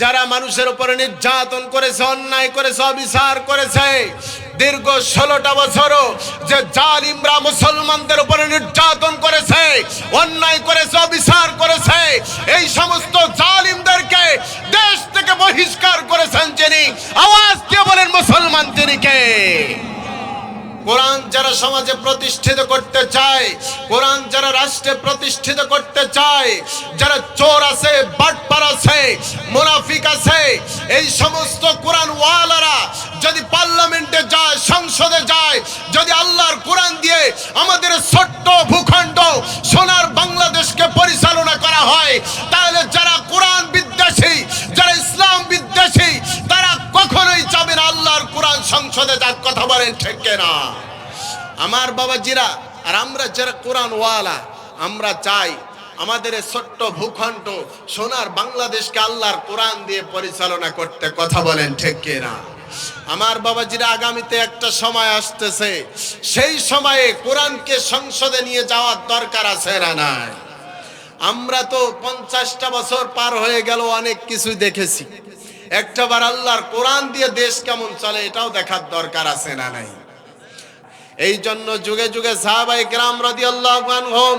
যারা মানুষের উপরে নির্যাতন করেছে, অন্যায় করেছে, অবিচার করেছে, দীর্ঘ 16টা বছরও যে জালিমরা মুসলমানদের উপরে নির্যাতন করেছে, অন্যায় করেছে, অবিচার করেছে, এই সমস্ত জালিমদেরকে দেশ থেকে বহিষ্কার করেছেন যিনি। আওয়াজ দিয়ে বলেন মুসলমান তিনি কে? কোরআন যারা সমাজে প্রতিষ্ঠিত করতে চায়, কোরআন যারা রাষ্ট্রে প্রতিষ্ঠিত করতে চায়, যারা চোর আছে, বাটপার আছে, মুনাফিক আছে, এই সমস্ত কোরআন ওয়ালারা যদি পার্লামেন্টে যায়, সংসদে যায়, যদি আল্লাহর কোরআন দিয়ে আমাদের ছোট্ট ভূখণ্ড সোনার বাংলাদেশকে পরিচালনা করা হয়, তাহলে যারা কোরআন বিদ্বেষী, যারা ইসলাম বিদ্বেষী, তারা কখনোই চাবে না আল্লাহর কোরআন সংসদে যাক। কথা বলেন ঠিক না? আমার বাবাজিরা আর আমরা যারা কোরআন ওয়ালা, আমরা চাই আমাদের ছোট্ট ভূখণ্ড সোনার বাংলাদেশকে আল্লাহর কোরআন দিয়ে পরিচালনা করতে। কথা বলেন ঠিক না? আমার বাবাজিরা, আগামীতে একটা সময় আসতেছে, সেই সময়ে কোরআনকে সংসদে নিয়ে যাওয়ার দরকার আছে না নাই? আমরা তো 50টা বছর পার হয়ে গেল, অনেক কিছুই দেখেছি। একটাবার আল্লাহর কোরআন দিয়ে দেশ কেমন চলে এটাও দেখার দরকার আছে না নাই? এই জন্য যুগে যুগে সাহাবায়ে কেরাম রাদিয়াল্লাহু আনহুম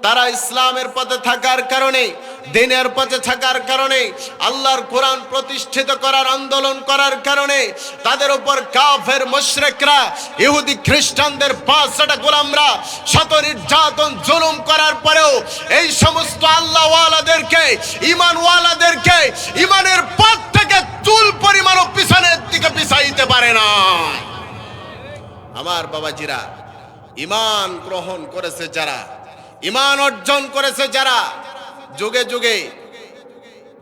তারা ইসলামের পথে থাকার কারণে, দ্বীনের পথে থাকার কারণে, আল্লাহর কোরআন প্রতিষ্ঠিত করার আন্দোলন করার কারণে তাদের উপর কাফের মুশরিকরা, ইহুদি খ্রিস্টানদের 500টা গোলামরা শত নির্যাতন জুলুম করার পরেও এই সমস্ত আল্লাহওয়ালাদেরকে, ঈমানওয়ালাদেরকে ঈমানের পথ থেকে চুল পরিমাণও পিছনের দিকে পিছাইতে পারে না। আমার বাবাজিরা, ঈমান গ্রহণ করেছে যারা, ঈমান অর্জন করেছে যারা, যুগে যুগে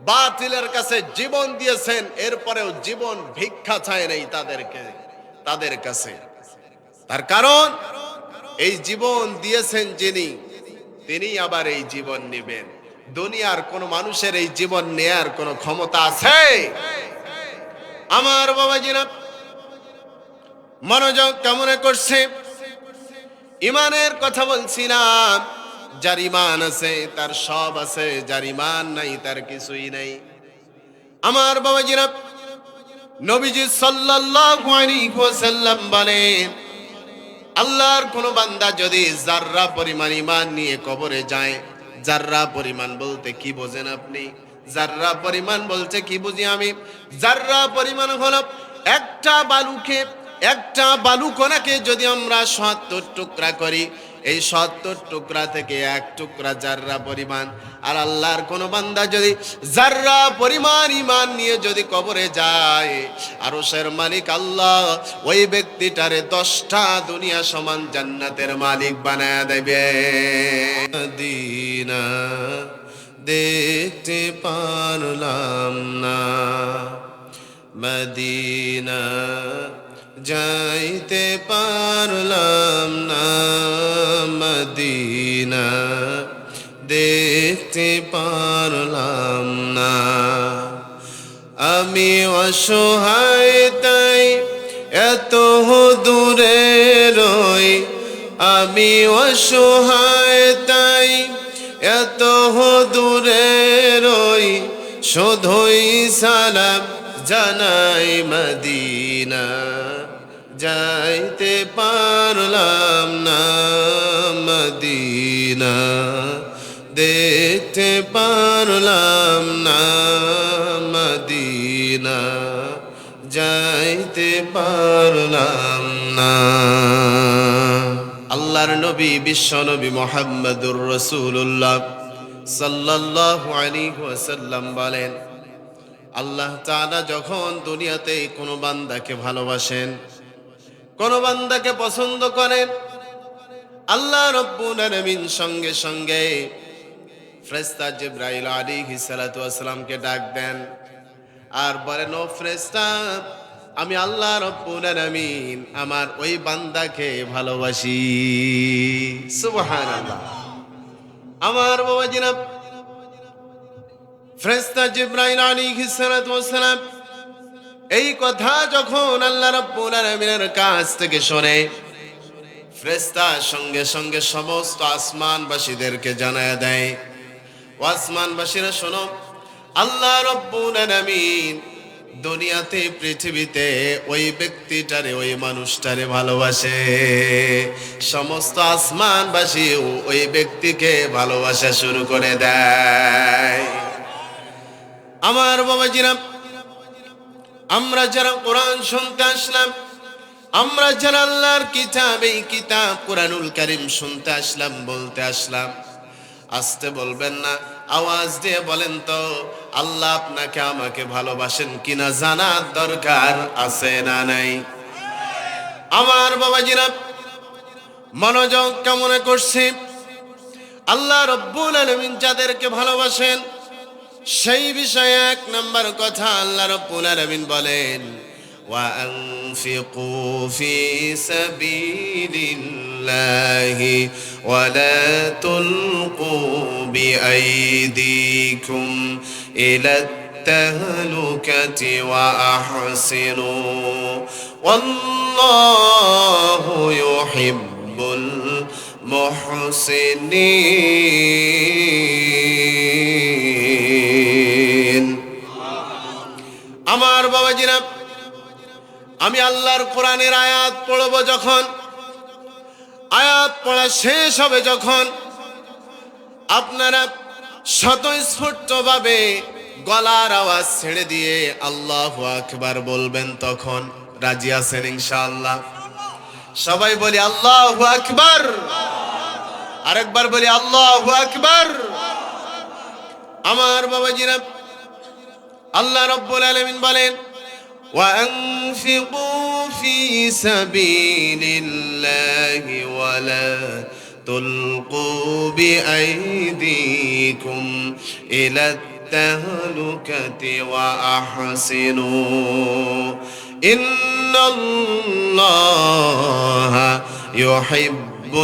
বাতিলের কাছে জীবন দিয়েছেন, এরপরেও জীবন ভিক্ষা চায় নাই তাদের কাছে। তার কারণ এই জীবন দিয়েছেন যিনি, তিনি আবার এই জীবন নেবেন। দুনিয়ার কোন মানুষের এই জীবন নেয়ার কোন ক্ষমতা আছে? আমার বাবাজিরা মনোযোগ কেমন করছে? ইমানের কথা বলছিলাম। যার ইমান আছে তার সব আছে, যার ইমান নাই তার কিছুই নাই। আমার বাবাজিরা, নবীজি সাল্লাল্লাহু আলাইহি ওয়াসাল্লাম বলেন, আল্লাহর কোন বান্দা যদি যাররা পরিমাণ ইমান নিয়ে কবরে যায়, যাররা পরিমাণ বলতে কি বোঝেন আপনি? যাররা পরিমাণ বলতে কি বুঝি আমি? যাররা পরিমাণ হলো একটা বালুকণাকে যদি আমরা 70 টুকরা করি, এই 70 টুকরা থেকে এক টুকরা জাররা পরিমাণ। আর আল্লাহর কোন বান্দা যদি জাররা পরিমাণ ঈমান নিয়ে যদি কবরে যায়, আরশের মালিক আল্লাহ ওই ব্যক্তিটারে 10টা দুনিয়া সমান জান্নাতের মালিক বানায় দেবে। মদিনা দেখতে পারলাম না, মদিনা যাইতে পারলাম না, মদিনা দেখতে পারলাম না। আমি অসহায় তাই এত দূরে রই, আমি অসহায় তাই এত দূরে রই, শুধুই সালাম জানাই মদিনা যাইতে পারলাম না, মদিনা দেখতে পারলাম না, মদিনা যাইতে পারলাম না। আল্লাহর নবী বিশ্ব নবী মুহাম্মদুর রাসূলুল্লাহ সাল্লাল্লাহু আলাইহি ওয়াসাল্লাম বলেন, আল্লাহ তাআলা যখন দুনিয়াতে কোনো বান্দাকে ভালোবাসেন, কোনো বান্দাকে পছন্দ করেন, আল্লাহ রাব্বুল আলামিন সঙ্গে সঙ্গে ফেরেশতা জিবরাইল আলাইহিস সালাতু ওয়াস সালামকে ডাক দেন আর বলেন, ও ফেরেশতা, আমি আল্লাহ রাব্বুল আলামিন আমার ওই বান্দাকে ভালোবাসি। সুবহানাল্লাহ। আমার বাবাজিরা, ফেরেশতা জিবরাইল আলাইহিস সালাতু ওয়াস সালাম এই কথা যখন আল্লাহ রাব্বুল আলামিনের কাছ থেকে শুনে, ফেরেশতা সঙ্গে সঙ্গে সমস্ত আসমানবাসীদেরকে জানায় দেয়, ও আসমানবাসীরা শোনো, আল্লাহ রাব্বুল আলামিন দুনিয়াতে পৃথিবীতে ওই ব্যক্তিটারে ওই মানুষটারে ভালোবাসে, সমস্ত আসমানবাসী ওই ব্যক্তিকে ভালোবাসা শুরু করে দেয়। আমার বাবাজিরা, আমরা যারা কোরআন শুনতে আসলাম, আমরা যারা আল্লাহর কিতাব, এই কিতাব কোরআনুল কারীম শুনতে আসলাম, বলতে আসলাম, আসতে বলবেন না, আওয়াজ দিয়ে বলেন তো আল্লাহ আপনাকে আমাকে ভালোবাসেন কিনা জানার দরকার আছে না নাই? আমার বাবাজিরা, মনোযোগ কেমন করছি? আল্লাহ রাব্বুল আলামিন যাদেরকে ভালোবাসেন সেই বিষয়ে এক নাম্বার কথা আল্লাহ রাব্বুল আলামিন বলেন, ওয়া আনফিকু ফি সাবিলিল্লাহি ওয়া লা তুলকু বিআইদিকুম ইলা التهلكة وأحسنوا والله يحب المحسنين। আমার বাবাজিরা, আমি আল্লাহর কোরআনের আয়াত পড়ব, যখন আয়াত পড়া শেষ হবে, যখন আপনারা স্বতঃস্ফূর্তভাবে গলার আওয়াজ ছেড়ে দিয়ে আল্লাহু আকবার বলবেন, তখন রাজি আছেন ইনশাআল্লাহ? সবাই বলি আল্লাহু আকবার, আরেকবার বলি আল্লাহু আকবার। আমার বাবাজিরা, আল্লাহ রাব্বুল আলামিন বলেন, ওয়া আনফিকু ফি সাবিলিল্লাহি ওয়া লা তুলকু বিআইদিকুম ইলা التهلكة وأحسنوا إن الله يحب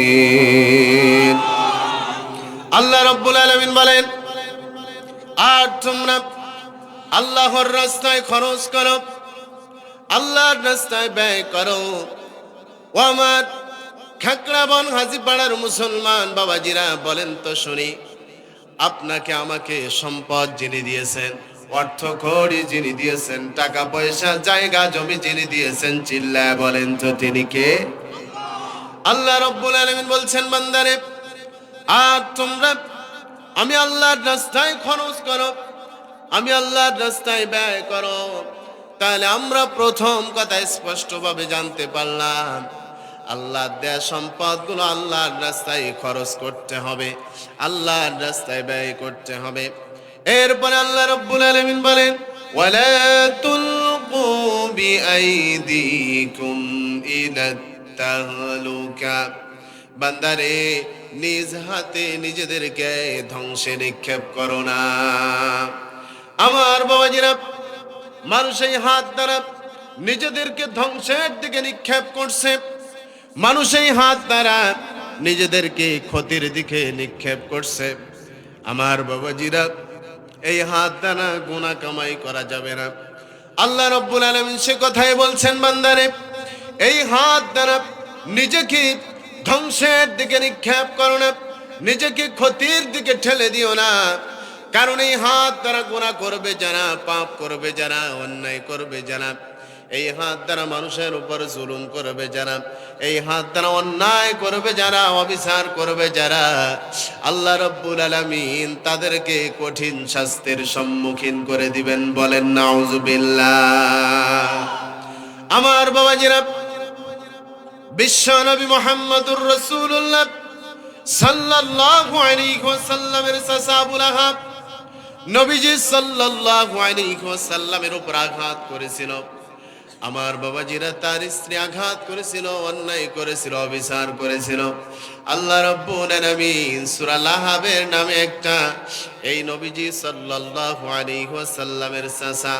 المحسنين। আল্লাহ রাব্বুল আলামিন বলেন, আর তোমরা আল্লাহর রাস্তায় খরচ করো, আল্লাহর রাস্তায় ব্যয় করো। ও আমার খাকড়াবন হাজীপাড়ার মুসলমান বাবাজিরা, বলেন তো শুনি, আপনাকে আমাকে সম্পদ যিনি দিয়েছেন, অর্থ কড়ি যিনি দিয়েছেন, টাকা পয়সা জায়গা জমি যিনি দিয়েছেন, চিল্লায় বলেন তো তিনি কে? আল্লাহ রাব্বুল আলামিন বলছেন, বান্দারে, আর তোমরা আমি আল্লাহর রাস্তায় খরচ করো, আমি আল্লাহর রাস্তায় ব্যয় করো। তাহলে আমরা প্রথম কথা স্পষ্টভাবে জানতে পারলাম, আল্লাহর দেয়া সম্পদগুলো আল্লাহর রাস্তায় খরচ করতে হবে, আল্লাহর রাস্তায় ব্যয় করতে হবে। এরপরে আল্লাহ রাব্বুল আলামিন বলেন, ওয়ালা তুলকু বিআইদিকুম ইলা তাহলুকা, বান্দারে নিজ হাতে নিজেদেরকে ধ্বংসে নিক্ষেপ করো না। আমার বাবাজিরা, মানুষ এই হাত দ্বারা নিজেদেরকে ধ্বংসের দিকে নিক্ষেপ করছে, মানুষ এই হাত দ্বারা নিজেদেরকে ক্ষতির দিকে নিক্ষেপ করছে। আমার বাবাজিরা, এই হাত দ্বারা গুনাহ কামাই করা যাবে না। আল্লাহ রাব্বুল আলামিন সে কথাই বলছেন, বান্দারে এই হাত দ্বারা নিজেকে ধ্বংসের দিকে নিক্ষেপ করো না, নিজেকে ক্ষতির দিকে ঠেলে দিও না। কারণ এই হাত দ্বারা গুনাহ করবে যারা, পাপ করবে যারা, অন্যায় করবে যারা, এই হাত দ্বারা মানুষের উপর জুলুম করবে যারা, এই হাত দ্বারা অন্যায় করবে যারা, অবিচার করবে যারা, আল্লাহ রাব্বুল আলামিন তাদেরকে কঠিন শাস্তির সম্মুখীন করে দিবেন। বলেন নাউজুবিল্লাহ। আমার বাবাজিরা, বিশ্ব নবী মুহাম্মদুর রাসূলুল্লাহ সাল্লাল্লাহু আলাইহি ওয়াসাল্লামের চাচা আবু লাহাব নবীজি সাল্লাল্লাহু আলাইহি ওয়াসাল্লামের উপর আঘাত করেছিল। আমার বাবাজিরা, তার স্ত্রী আঘাত করেছিল, অন্যায় করেছিল, অবিচার করেছিল। আল্লাহ রাব্বুল আলামিন সূরা লাহাবের নামে একটা, এই নবীজি সাল্লাল্লাহু আলাইহি ওয়াসাল্লামের চাচা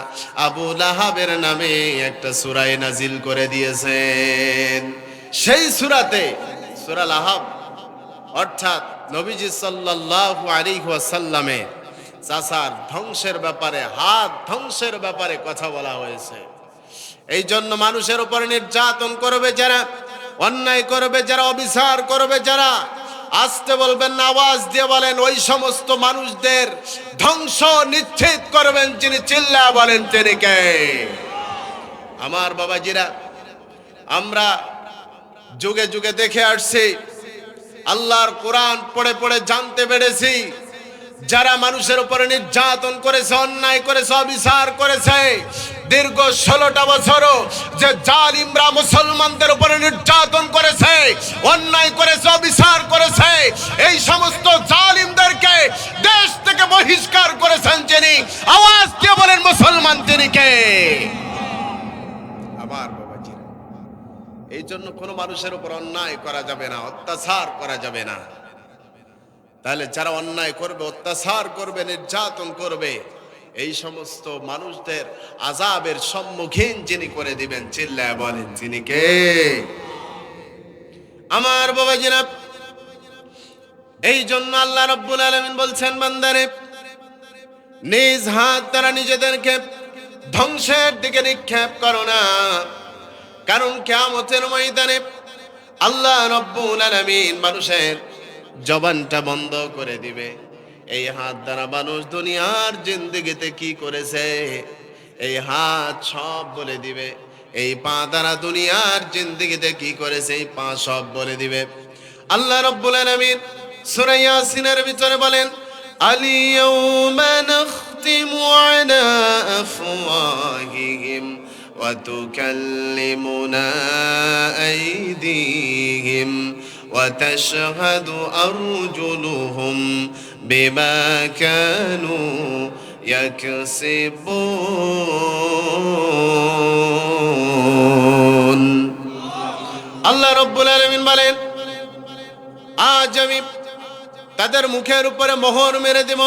আবু লাহাবের নামে একটা সূরা নাজিল করে দিয়েছেন। সেই সূরাতে, সূরা লাহাব অর্থাৎ নবীজি সাল্লাল্লাহু আলাইহি ওয়াসাল্লামের চাচার ধ্বংসের ব্যাপারে, হাত ধ্বংসের ব্যাপারে কথা বলা হয়েছে। এই জন্য মানুষের উপর নির্যাতন করবে যারা, অন্যায় করবে যারা, অবিচার করবে যারা, আসতে বলবেন না, আওয়াজ দিয়ে বলেন, ওই সমস্ত মানুষদের ধ্বংস নিশ্চিত করবেন যিনি। চিল্লায়া বলেন তিনি কে? আমার বাবাজিরা, আমরা যুগে যুগে দেখে আসছি, আল্লাহর কোরআন পড়ে পড়ে জানতে পেরেছি, যারা মানুষের উপরে নির্যাতন করেছে, অন্যায় করেছে, অবিচার করেছে, দীর্ঘ 16টা বছরও যে জালিমরা মুসলমানদের উপরে নির্যাতন করেছে, অন্যায় করেছে, অবিচার করেছে, এই সমস্ত জালিমদেরকে দেশ থেকে বহিষ্কার করেছেন যিনি। আওয়াজ দিয়ে বলেন, মুসলমান তিনি কে? আমার বাবাজিরা, এই জন্য কোনো মানুষের উপর অন্যায় করা যাবে না, অত্যাচার করা যাবে না। তাহলে যারা অন্যায় করবে, অত্যাচার করবে, নির্যাতন করবে, এই সমস্ত মানুষদের আযাবের সম্মুখীন যিনি করে দিবেন, চিল্লায়া বলেন তিনি কে? আমার বাবাজিরা, এই জন্য আল্লাহ রাব্বুল আলামিন বলছেন, বান্দারে নিজ হাত দ্বারা নিজেদেরকে ধ্বংসের দিকে নিক্ষেপ করো না, কারণ কিয়ামতের ময়দানে আল্লাহ রাব্বুল আলামিন মানুষের জবানটা বন্ধ করে দিবে। এই হাত দ্বারা মানুষ দুনিয়ার জিন্দেগিতে কি করেছে, এই হাত সব বলে দিবে। এই পা দ্বারা দুনিয়ার জিন্দেগিতে কি করেছে, এই পা সব বলে দিবে। আল্লাহ রাব্বুল আলামিন সূরা ইয়াসিনের ভিতরে বলেন, আল-ইয়াওমা নাখতিমু আলা আফওয়াহিহিম ওয়া তুকাল্লিমুনা আইদিহিম وتشهد أرجلهم بما كانوا يكسبون। আল্লাহ রাব্বুল আলামিন বলেন, আজ আমি তাদের মুখের উপরে মোহর মেরে দেব,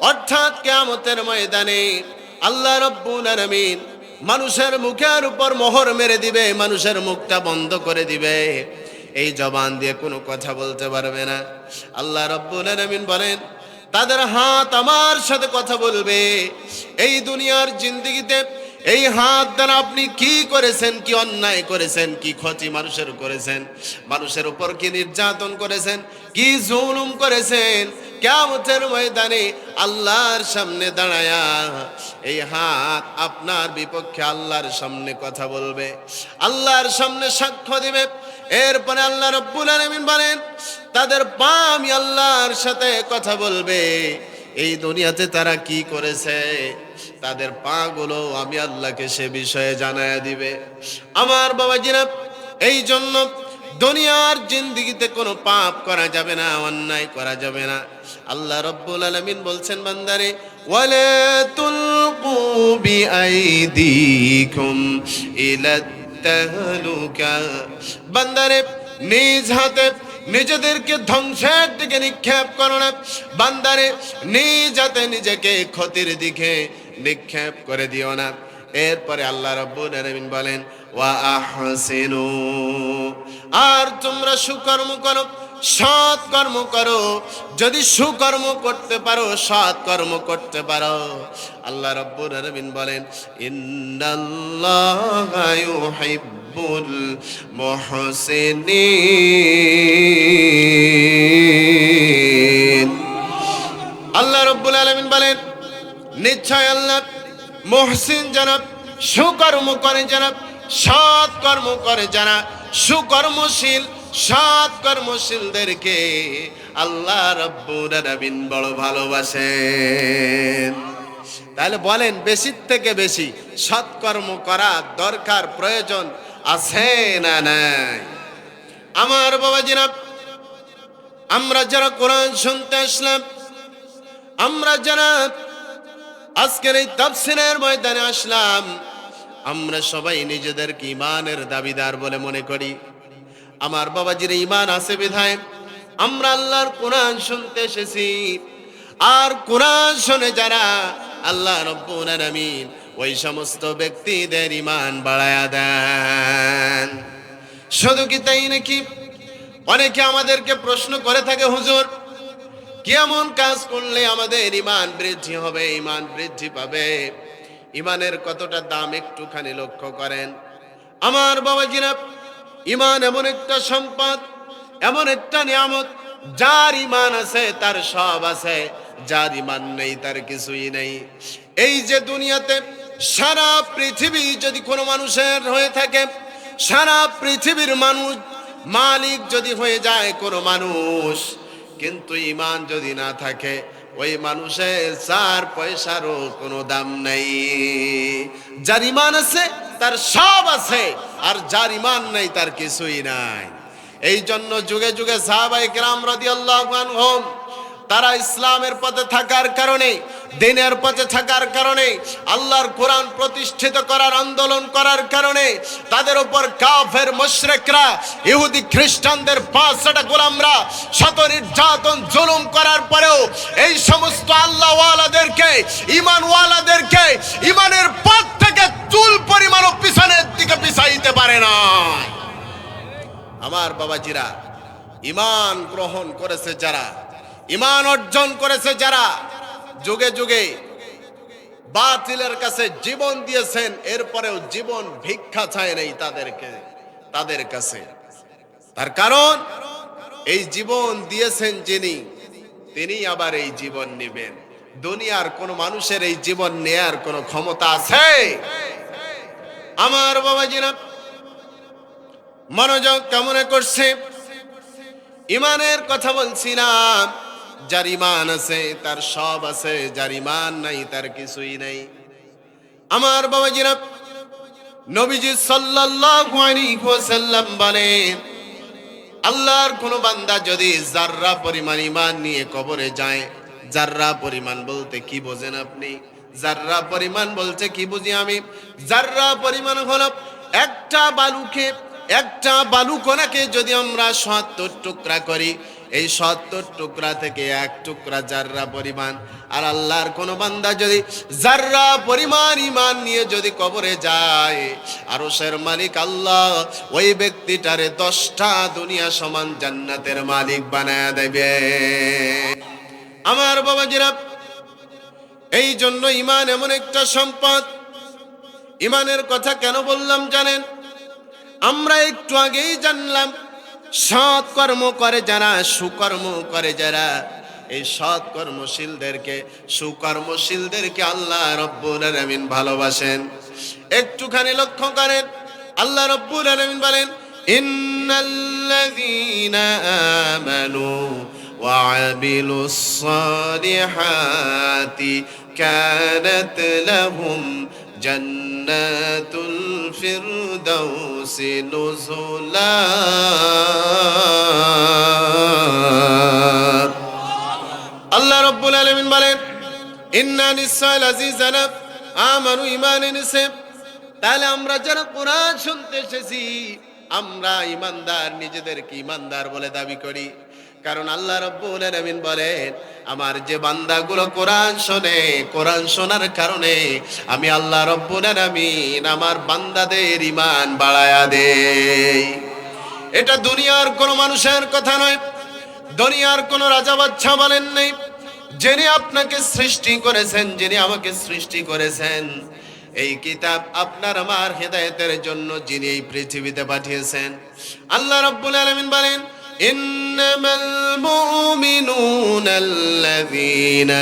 অর্থাৎ কিয়ামতের ময়দানে আল্লাহ রাব্বুল আলামিন মানুষের মুখের উপর মোহর মেরে দিবে, মানুষের মুখটা বন্ধ করে দিবে, এই জবান দিয়ে কোনো কথা বলতে পারবে না। আল্লাহ রাব্বুল আলামিন বলেন, তাদের হাত আমার সাথে কথা বলবে। এই দুনিয়ার জিন্দেগিতে এই হাত দ্বারা আপনি কি করেছেন, কি অন্যায় করেছেন, কি ক্ষতি মানুষের করেছেন, মানুষের উপর কি নির্যাতন করেছেন, কি জুলুম করেছেন, কিয়ামতের ময়দানে আল্লাহর সামনে দাঁড়ায়া এই হাত আপনার বিপক্ষে আল্লাহর সামনে কথা বলবে, আল্লাহর সামনে সাক্ষ্য দিবে। এরপরে আল্লাহ রাব্বুল আলামিন বলেন, তাদের পা আমি আল্লাহর সাথে কথা বলবে। এই দুনিয়াতে তারা কি করেছে, তাদের পা গুলো আমি আল্লাহকে সে বিষয়ে জানায়া দিবে। আমার বাবাজিরা, এই জন্য দুনিয়ার জিন্দেগিতে কোনো পাপ করা যাবে না, অন্যায় করা যাবে না। আল্লাহ রাব্বুল আলামিন বলছেন, বান্দারে ওয়ালা তুলকু বিআইদিকুম ইলা তাহলুকা, বান্দারে নিজ হাতে নিজেদেরকে ধ্বংসের দিকে নিক্ষেপ করো না, বান্দারে নিজ হাতে নিজেকে ক্ষতির দিকে নিক্ষেপ করে দিও না। এরপরে আল্লাহ রাব্বুল আলামিন বলেন, ওয়া আহসিনু, আর তোমরা সুকর্ম করো, সৎ কর্ম করো। যদি সুকর্ম করতে পারো, সৎ কর্ম করতে পারো, আল্লাহ রাব্বুল আলামিন বলেন, ইন্নাল্লাহা ইউহিব্বুল মুহসিনিন। আল্লাহ রাব্বুল আলামিন বলেন, নিশ্চয় আল্লাহ মুহসিন যারা, সুকর্ম করে যারা, সৎ কর্ম করে যারা, সুকর্মশীল সৎ কর্মশীলদেরকে আল্লাহ রাব্বুল আলামিন বড় ভালোবাসেন। তাহলে বলেন, বেশি থেকে বেশি সৎকর্ম করা দরকার, প্রয়োজন আছে না নাই? আমার বাবাজিরা, আমরা যারা কোরআন শুনতে আসলাম, আমরা যারা আজকের এই তাফসীরের ময়দানে আসলাম, আমরা সবাই নিজেদেরকে ঈমানের দাবিদার বলে মনে করি। আমার বাবাজির ঈমান আছে বিধায় আমরা আল্লাহর কোরআন শুনতে এসেছি। আর কোরআন শুনে যারা, আল্লাহ রাব্বুল আলামিন ওই সমস্ত ব্যক্তিদের ঈমান বাড়ায়া দেন। শুধু কি তাই নাকি? অনেকে আমাদেরকে প্রশ্ন করে থাকে, হুজুর কেমন কাজ করলে আমাদের ঈমান বৃদ্ধি হবে, ঈমান বৃদ্ধি পাবে? ঈমানের কতটা দাম একটুখানি লক্ষ্য করেন। আমার বাবাজিরা, ঈমান এমন একটা সম্পদ, এমন একটা নিয়ামত, যার ঈমান আছে তার সব আছে, যার ঈমান নেই তার কিছুই নেই। এই যে দুনিয়াতে সারা পৃথিবী যদি কোনো মানুষের হয়ে থাকে, সারা পৃথিবীর মানুষ মালিক যদি হয়ে যায় কোনো মানুষ, কিন্তু ঈমান যদি না থাকে ওই মানুষের 4 পয়সারও কোনো দাম নাই। যার ঈমান আছে তার সব আছে, আর যার ঈমান নাই তার কিছুই নাই। এই জন্য যুগে যুগে সাহাবায়ে কেরাম রাদিয়াল্লাহু আনহুম তারা ইসলামের পথে থাকার কারণে, দ্বীনের পথে থাকার কারণে, আল্লাহর কোরআন প্রতিষ্ঠিত করার আন্দোলন করার কারণে তাদের উপর কাফের মুশরিকরা, ইহুদি খ্রিস্টানদের 500টা গোলামরা শত নির্যাতন জুলুম করার পরেও এই সমস্ত আল্লাহওয়ালাদেরকে, ঈমানওয়ালাদেরকে ঈমানের পথ থেকে চুল পরিমাণও পিছনের দিকে পিছাইতে পারে না। আমার বাবাজিরা, ঈমান গ্রহণ করেছে যারা, ঈমান অর্জন করেছে যারা, যুগে যুগে বাতিলের কাছে জীবন দিয়েছেন, এরপরেও জীবন ভিক্ষা চায় নাই তাদের কাছে। তার কারণ এই জীবন দিয়েছেন যিনি, তিনি আবার এই জীবন নেবেন। দুনিয়ার কোন মানুষের এই জীবন নেয়ার কোন ক্ষমতা আছে? আমার বাবাজিরা মনোযোগ কামনা করছে, ঈমানের কথা বলছি না। যার ঈমান আছে তার সব আছে, যার ঈমান নাই তার কিছুই নাই। আমার বাবাজিরা, নবীজি সাল্লাল্লাহু আলাইহি ওয়াসাল্লাম বলেন, আল্লাহর কোন বান্দা যদি যাররা পরিমাণ ঈমান নিয়ে কবরে যায়, যাররা পরিমাণ বলতে কি বোঝেন আপনি? যাররা পরিমাণ বলতে কি বুঝি আমি? যাররা পরিমাণ হলো একটা বালুকণাকে যদি আমরা 70 টুকরা করি, এই 70 টুকরা থেকে এক টুকরা যাররা পরিমাণ। আর আল্লাহর কোন বান্দা যদি যাররা পরিমাণ ঈমান নিয়ে যদি কবরে যায়, আরশের মালিক আল্লাহ ওই ব্যক্তিটারে 10টা দুনিয়া সমান জান্নাতের মালিক বানায় দেবে। আমার বাবাজিরা, এই জন্য ঈমান এমন একটা সম্পদ। ঈমানের কথা কেন বললাম জানেন? আমরা একটু আগেই জানলাম, সৎ কর্ম করে যারা, সুকর্ম করে যারা, এই সৎ কর্মশীলদেরকে, সুকর্মশীলদেরকে আল্লাহ রব্বুল আলামিন ভালোবাসেন। একটুখানি লক্ষ্য করেন, আল্লাহ রব্বুল আলামিন বলেন, ইন্নাল্লাযীনা আমানু ওয়া আমিলুস সালিহাতি কানাত লাহুম জান্নাতুল ফিরদাউসি নুজুলা। আল্লাহ রাব্বুল আলামিন বলেন, ইন্না নিশ্চয় লাযীযানা আমানু, ঈমান এনেছে। তাহলে আমরা যারা কোরআন শুনতে এসেছি, আমরা ঈমানদার, নিজেদেরকে ঈমানদার বলে দাবি করি। কারণ আল্লাহ রাব্বুল আলামিন বলেন, আমার যে বান্দাগুলো কোরআন শোনে, কোরআন শোনার কারণে আমি আল্লাহ রাব্বুল আলামিন আমার বান্দাদের ঈমান বাড়ায়া দেই। এটা দুনিয়ার কোন মানুষের কথা নয়, দুনিয়ার কোন রাজা বাদশা বলেন নাই। যিনি আপনাকে সৃষ্টি করেছেন, যিনি আমাকে সৃষ্টি করেছেন, এই কিতাব আপনার আমার হেদায়েতের জন্য যিনি এই পৃথিবীতে পাঠিয়েছেন, আল্লাহ রাব্বুল আলামিন বলেন, ইন্নামাল মুমিনুনাল্লাযীনা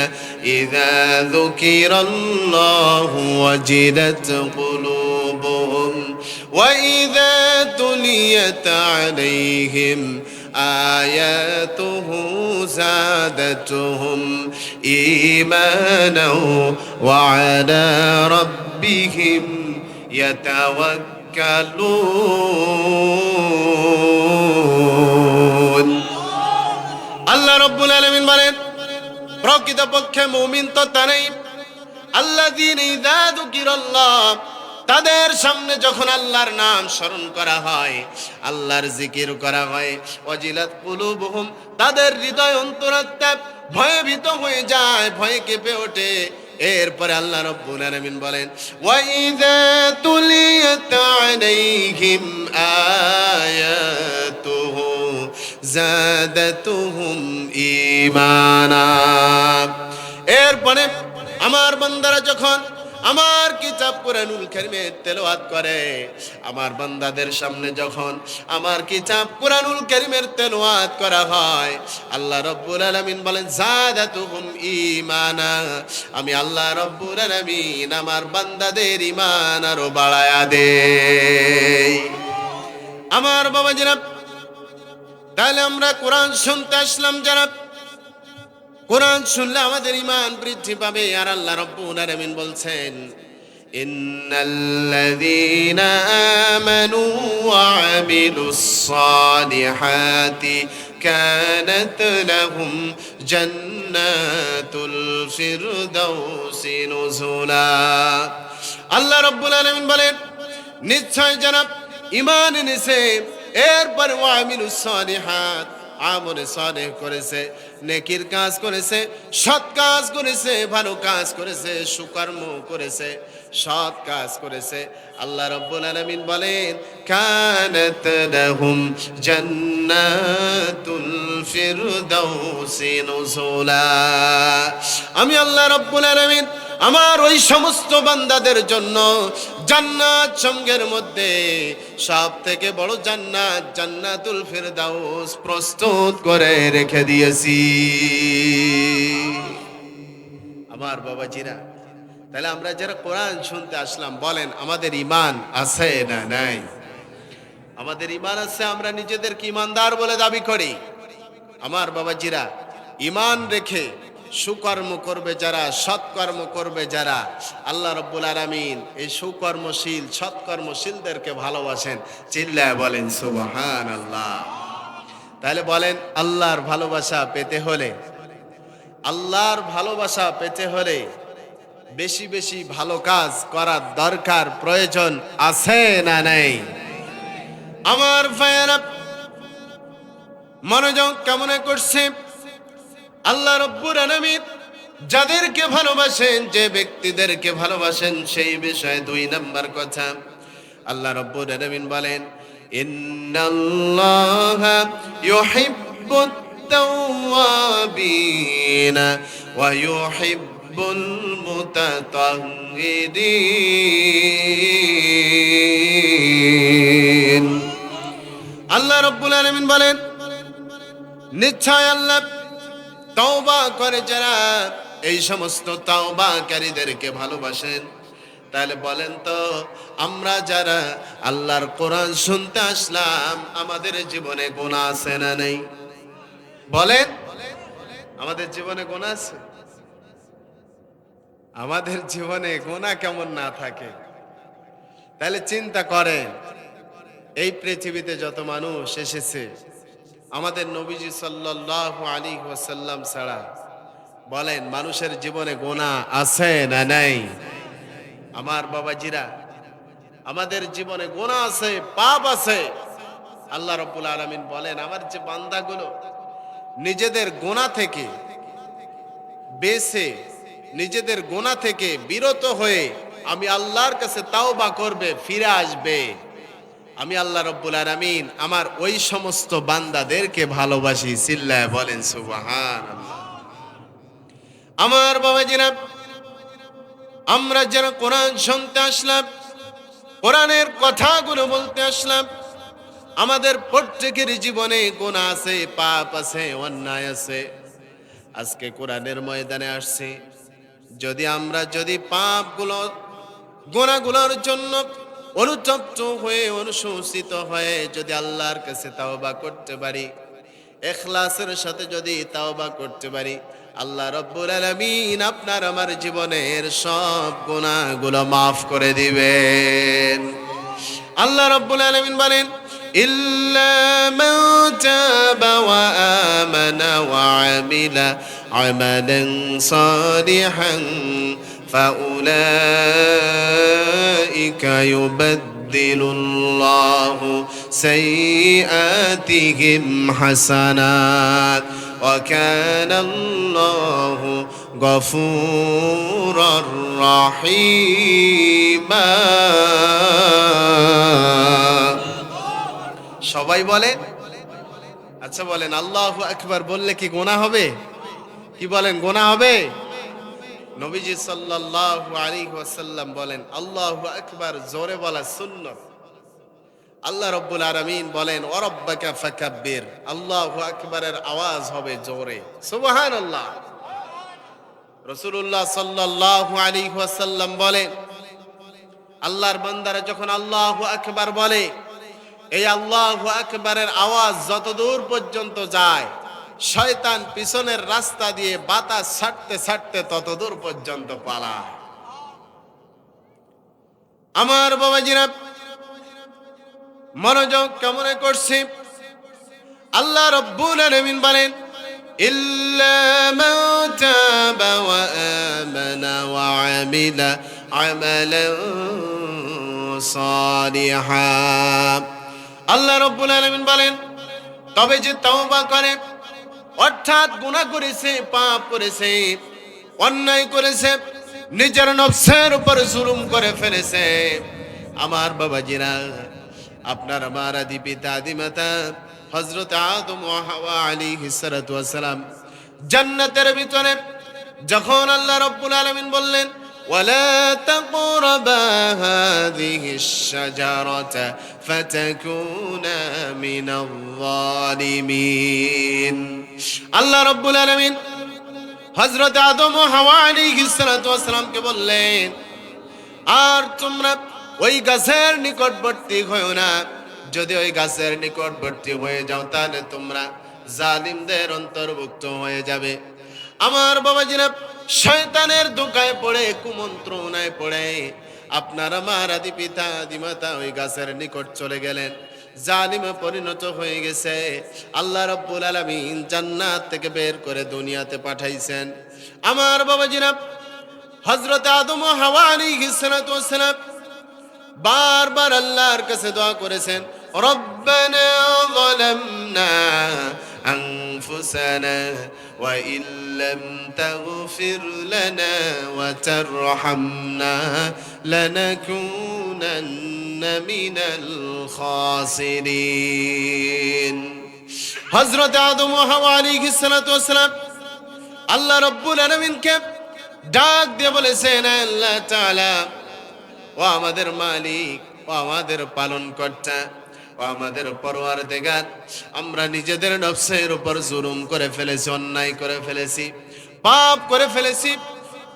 ইযা যুকিরাল্লাহু ওয়াজিলাত কুলুবুহুম ওয়া ইযা তুলিয়াত আলাইহিম আয়াতুহু যাদাতুহুম ঈমানাও ওয়া আলা রাব্বিহিম ইয়াতাওয়াক্কালুন। আল্লাহ রাব্বুল আলামিন বলেন, প্রকৃতপক্ষে মুমিন তো তারাই আল্লাযীনা ইযা যুকিরাল্লাহ, তাদের সামনে যখন আল্লাহর নাম স্মরণ করা হয়, আল্লাহর জিকির করা হয়, ওয়াজিলাত কুলুবুহুম, তাদের হৃদয় অন্তরাত্মা ভয়ভীত হয়ে যায়, ভয়ে কেঁপে ওঠে। এরপরে আল্লাহ রাব্বুল আলামিন বলেন, ওয়া ইযা তুলিয়াত আলাইহিম আয়াতুহু যাদাতুহুম ঈমানা। এরপরে আমার বান্দারা যখন আমার কিতাব কুরআনুল কারীমের তেলাওয়াত করে, আমার বান্দাদের সামনে যখন আমার কিতাব কুরআনুল কারীমের তেলাওয়াত করা হয়, আল্লাহ রাব্বুল আলামিন বলেন যাদাতুহুম ঈমানা, আমি আল্লাহ রাব্বুল আলামিন আমার বান্দাদের ঈমান আরো বাড়ায়া দেই। আমার বাবাজিরা, তাহলে আমরা কোরআন শুনতে আসলাম, যারা কোরআন শুনলে আমাদের ঈমান বৃদ্ধি পাবে। আর আল্লাহ রাব্বুল আলামিন বলছেন ইন্নাল্লাযীনা আমানু ওয়া আমিলুস সালিহাতি কানাত লাহুম জান্নাতুল ফিরদাউসি নুজুলা। আল্লাহ রাব্বুল আলামিন বলেন নিশ্চয় যারা ঈমান এনেছে, এরপর ওয়া আমিলুস সালিহাত, আমলে সালেহ করেছে, নেকির কাজ করেছে, সৎ কাজ করেছে, ভালো কাজ করেছে, সুকর্ম করেছে, সৎ কাজ করেছে, আল্লাহ রাব্বুল আলামিন বলেন কানাত লাহুম জান্নাতুল ফিরদাউসি নুজুলা। আমি আল্লাহ রাব্বুল আলামিন আমার ওই সমস্ত বান্দাদের জন্য জান্নাত সঙ্গের মধ্যে সব থেকে বড় জান্নাত জান্নাতুল ফিরদাউস প্রস্তুত করে রেখে দিয়েছি। আমার বাবাজিরা, তাহলে আমরা যারা কোরআন শুনতে আসলাম, বলেন আমাদের ঈমান আছে না নাই? আমাদের ঈমান আছে, আমরা নিজেদেরকে ঈমানদার বলে দাবি করি। আমার বাবাজিরা, ঈমান রেখে সুকর্ম করবে যারা, সৎকর্ম করবে যারা, আল্লাহ রাব্বুল আলামিন এই সুকর্মশীল সৎকর্মশীলদেরকে ভালোবাসেন। চিল্লায় বলেন সুবহানাল্লাহ। তাহলে বলেন আল্লাহর ভালোবাসা পেতে হলে, আল্লাহর ভালোবাসা পেতে হলে বেশি বেশি ভালো কাজ করার দরকার, প্রয়োজন আছে না নাই? আমার ভাইয়েরা মনোযোগ কেমন করছে? আল্লাহ রাব্বুল আলামিন যাদেরকে ভালোবাসেন, যে ব্যক্তিদেরকে ভালোবাসেন, সেই বিষয়ে 2 নাম্বার কথা আল্লাহ রাব্বুল আলামিন বলেন ইন্নাল্লাহা ইউহিব্বুত তাওয়াবিনা ওয়া ইউহিব্বুল মুতাতাহহিরিন। আল্লাহ রাব্বুল আলামিন বলেন নিশ্চয় আল্লাহ তওবা করে যারা, এই সমস্ত তওবাকারীদেরকে ভালোবাসেন। তাহলে বলেন তো, আমরা যারা আল্লাহর কোরআন শুনতে আসলাম, আমাদের জীবনে গুনাহ আছে না নেই? বলেন, আমাদের জীবনে গুনাহ আছে? আমাদের জীবনে গুনাহ কেমন না থাকে? তাহলে চিন্তা করেন, এই পৃথিবীতে যত মানুষ এসেছে, আমাদের নবীজি সাল্লাল্লাহু আলাইহি ওয়াসাল্লাম ছাড়া, বলেন মানুষের জীবনে গুনাহ আছে না নাই? আমার বাবাজিরা, আমাদের জীবনে গুনাহ আছে, পাপ আছে। আল্লাহ রাব্বুল আলামিন বলেন আমার যে বান্দাগুলো নিজেদের গুনাহ থেকে বেঁচে, নিজেদের গুনাহ থেকে বিরত হয়ে আমি আল্লাহর কাছে তাওবা করবে, ফিরে আসবে, আমি আল্লাহ রাব্বুল আলামিন আমার ওই সমস্ত বান্দাদেরকে ভালোবাসি। চিল্লায় বলেন সুবহানাল্লাহ। আমার বাবাজিরা, আমরা যারা কোরআন শুনতে আসলাম, কোরআনের কথাগুলো বলতে আসলাম, আমাদের প্রত্যেকের জীবনে গুনাহ আছে, পাপ আছে, অন্যায় আছে। আজকে কোরআনের ময়দানে আসছি, আমরা যদি পাপগুলো, গুনাহগুলোর জন্য অনুতপ্ত হয়ে, অনুশোচিত হয়ে যদি আল্লাহর কাছে তাওবা করতে পারি, ইখলাসের সাথে যদি তাওবা করতে পারি, আল্লাহ রাব্বুল আলামিন আপনার আমার জীবনের সব গুনাহগুলো মাফ করে দিবেন। আল্লাহ রাব্বুল আলামিন বলেন ইল্লা মান তাবা ওয়া আমানা ওয়া আমিলা আমালান সালিহান ফাউলাইকা ইউবাদদিলুল্লাহু সাইয়্যাতিহিম হাসানাত ওয়া কানাল্লাহু গফুরুর রহিমা। সবাই বলেন, আচ্ছা বলেন আল্লাহু আকবার বললে কি গুনাহ হবে? কি বলেন, গুনাহ হবে? নবীজি সাল্লাল্লাহু আলাইহি ওয়াসাল্লাম বলেন, আল্লাহু আকবার জোরে বলা সুন্নাত। আল্লাহ রাব্বুল আলামিন বলেন, ওয়া রাব্বাকা ফাকাব্বির, আল্লাহু আকবারের আওয়াজ হবে জোরে, সুবহানাল্লাহ। রাসূলুল্লাহ সাল্লাল্লাহু আলাইহি ওয়াসাল্লাম বলেন, আল্লাহর বান্দারা যখন আল্লাহু আকবার বলে, এই আল্লাহু আকবারের আওয়াজ যতদূর পর্যন্ত যায়, শয়তান পিছনের রাস্তা দিয়ে বাতাস ছাড়তে ছাড়তে ততদূর পর্যন্ত পালায়। আমার বাবাজিরা মনোযোগ কামনা করছি। আল্লাহ রাব্বুল আলামিন বলেন, ইল্লা মান তাবা ওয়া আমানা ওয়া আমিলা আমালান সালিহা। আল্লাহ রাব্বুল আলামিন বলেন, তবে যে তওবা করে, অর্থাৎ গুনাহ করেছে, পাপ করেছে, অন্যায় করেছে, নিজের নফসের উপর জুলুম করে ফেলেছে। আমার বাবাজিরা, আপনার আমার আদি পিতা আদি মাতা হযরত আদম ওয়া হাওয়া আলাইহিস সালাতু ওয়াস সালাম জান্নাতের ভিতরে যখন আল্লাহ রাব্বুল আলামিন বললেন, ওয়ালা তাকরাবা হাযিহিশ শাজারাতা ফাতাকুনা মিনাল যালিমিন। আল্লাহ রাব্বুল আলামিন হযরত আদম ও হাওয়া আলাইহিস সালাতু ওয়াস সালামকে বললেন, আর তোমরা ওই গাছের নিকটবর্তী হয়ো না। যদি ওই গাছের নিকটবর্তী হয়ে যাও তাহলে তোমরা জালিমদের অন্তর্ভুক্ত হয়ে যাবে। আমার বাবাজিরা, শয়তানের ধোঁকায় পড়ে, কুমন্ত্রণায় পড়ে আপনার আমার আদি পিতা আদি মাতা ওই গাছের নিকট চলে গেলেন, জালিমে পরিণত হয়ে গেছে। আল্লাহ রাব্বুল আলামিন জান্নাত থেকে বের করে দুনিয়াতে পাঠাইছেন। আমার বাবাজিরা, হযরত আদম ও হাওয়া আলাইহিস সালাতু ওয়াস সালাম বারবার আল্লাহর কাছে দোয়া করেছেন, রব্বানা যালামনা আনফুসানা ওয়া ইল্লাম তাগফির লানা ওয়া তারহামনা লানাকুনান্না মিনাল খাসিরিন। হযরত আদম ওয়া হাওয়া আলাইহিস সালাতু ওয়াস সালাম আল্লাহ রাব্বুল আলামিনকে ডাক দিয়ে বলেছেন, আল্লাহ তাআলা, ও আমাদের মালিক, ও আমাদের পালনকর্তা, ও আমাদের পরওয়ারদিগার, আমরা নিজেদের নফসের উপর জুলুম করে ফেলেছি, অন্যায় করে ফেলেছি, পাপ করে ফেলেছি।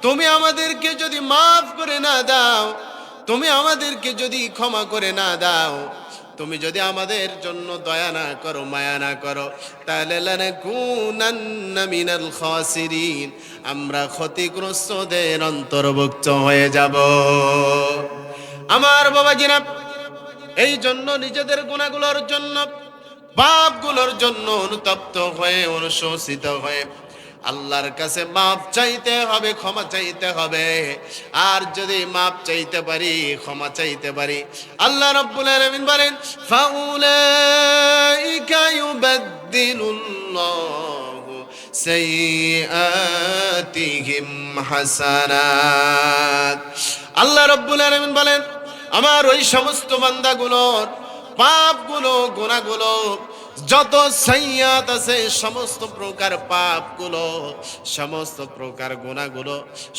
তুমি আমাদেরকে যদি মাফ করে না দাও, তুমি আমাদেরকে যদি ক্ষমা করে না দাও, তুমি যদি আমাদের জন্য দয়া না করো, মায়া না করো, তাহলে লানাকুনান্না মিনাল খাসিরিন, আমরা ক্ষতিগ্রস্তদের অন্তর্ভুক্ত হয়ে যাব। আমার বাবাজিরা, এই জন্য নিজেদের গুনাহগুলোর জন্য, পাপগুলোর জন্য অনুতপ্ত হয়ে, অনুশোচিত হয়ে আল্লাহর কাছে মাপ চাইতে হবে, ক্ষমা চাইতে হবে। আর যদি মাপ চাইতে পারি, ক্ষমা চাইতে পারি, আল্লাহ রাব্বুল আলামিন বলেন, ফাউলাইকা ইউবাদদিলুল্লাহু সাইয়্যাতিহিম হাসানাত। আল্লাহ রাব্বুল আলামিন বলেন, আমার ওই সমস্ত বান্দাগুলোর পাপগুলো, গুনাহগুলো, যত সাইয়্যাত আছে, সমস্ত প্রকার পাপগুলো, সমস্ত প্রকার গুনাহগুলো,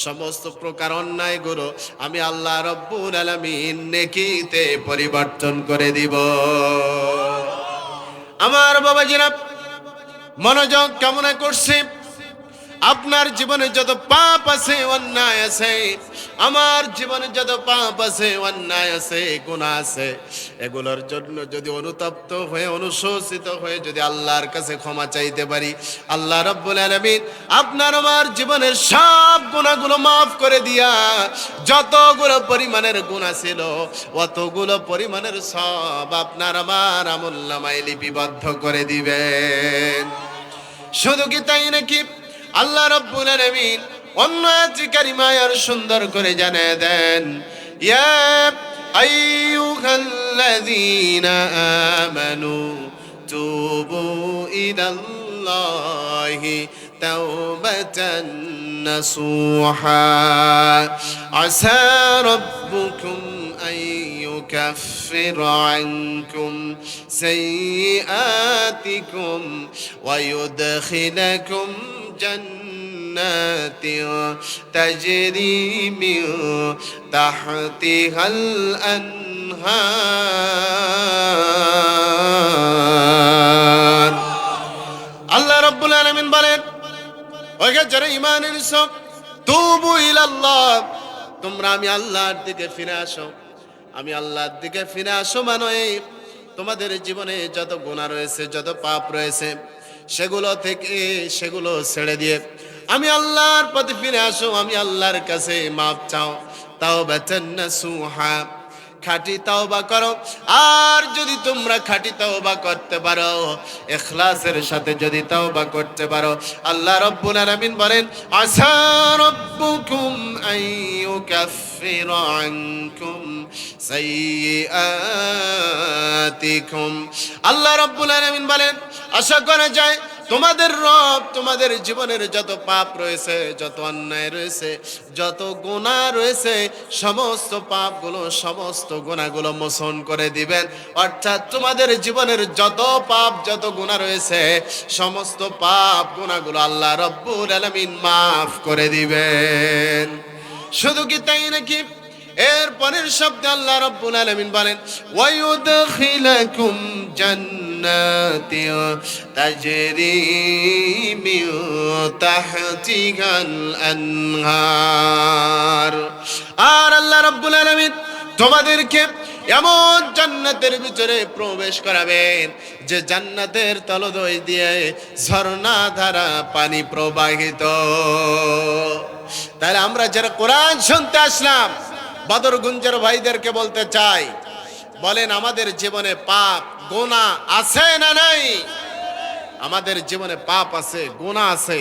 সমস্ত প্রকার অন্যায়গুলো আমি আল্লাহ রাব্বুল আলামিন নেকিতে পরিবর্তন করে দিব। আমার বাবাজিরা, মনোযোগ কামনা করছি। আপনার জীবনে যত পাপ আছে, অন্যায় আছে, আমার জীবনে যত পাপ আছে, অন্যায় আছে, গুনাহ আছে, এগুলোর জন্য যদি অনুতপ্ত হয়ে, অনুশোচিত হয়ে যদি আল্লাহর কাছে ক্ষমা চাইতে পারি, আল্লাহ রাব্বুল আলামিন আপনার আমার জীবনের সব গুনাহগুলো মাফ করে দিয়া যতগুলো পরিমাণের গুনাহ ছিল, অতগুলো পরিমাণের সব আপনার আমার আমলনামায় লিপিবদ্ধ করে দিবেন। শুধু কি তাই নাকি, আল্লাহ রাব্বুল আলামিন অন্য আয়াতে কারিমায় আর সুন্দর করে জানিয়ে দেন, ইয়া আইয়ুহাল্লাযীনা আমানু তুবু ইলাল্লাহি তাওবাতান নাসুহা আসা রাব্বুকুম আন يكفر عنكم سيئاتكم ويدخلكم جنات জান্নাতিন তাজরি মিন তাহতিহাল আনহার। আল্লাহ রাব্বুল আলামিন বলেন, ওহে যারা ঈমান এনেছো, তুবু ইলাল্লাহ, তোমরা আমি আল্লাহর দিকে ফিরে আসো। আমি আল্লাহর দিকে ফিরে আসো মানে তোমাদের জীবনে যত গুনাহ রয়েছে, যত পাপ রয়েছে, সেগুলো ছেড়ে দিয়ে আমি আল্লাহর প্রতি ফিরে আসো। আমি আল্লাহর কাছে মাপ চাও। তাওবাতান নাসুহা, খাঁটি তাওবা করো। আর যদি তোমরা খাঁটি তাওবা করতে পারো, ইখলাসের সাথে যদি তাওবা করতে পারো, আল্লাহ রাব্বুল আলামিন বলেন, আসা রাব্বুকুম আইয়ুকাফিরা আনকুম সাইয়্যাতিকুম। আল্লাহ রাব্বুল আলামিন বলেন, আশা করা যায় তোমাদের রব তোমাদের জীবনের যত পাপ রয়েছে, যত অন্যায় রয়েছে, যত গুনাহ রয়েছে, সমস্ত পাপগুলো, সমস্ত গুনাহগুলো মোচন করে দিবেন। অর্থাৎ তোমাদের জীবনের যত পাপ, যত গুনাহ রয়েছে, সমস্ত পাপ গুনাহগুলো আল্লাহ রাব্বুল আলামিন মাফ করে দিবেন। শুধু কি তাই নাকি? এর পরের শব্দে আল্লাহ রাব্বুল আলামিন বলেন, ওয়ায়ুদখিলাকুম জান্নাতিন তাজরি মিন তাহতিহাল আনহার। আর আল্লাহ রাব্বুল আলামিন তোমাদেরকে এমন জান্নাতের ভিতরে প্রবেশ করাবেন যে জান্নাতের তলদেশ দিয়ে ঝর্ণা ধারা পানি প্রবাহিত। তাহলে আমরা যারা কোরআন শুনতে আসলাম, বদরগুঞ্জের ভাইদেরকে বলতে চাই, বলেন আমাদের জীবনে পাপ গুনাহ আছে না নাই? আমাদের জীবনে পাপ আছে, গুনাহ আছে।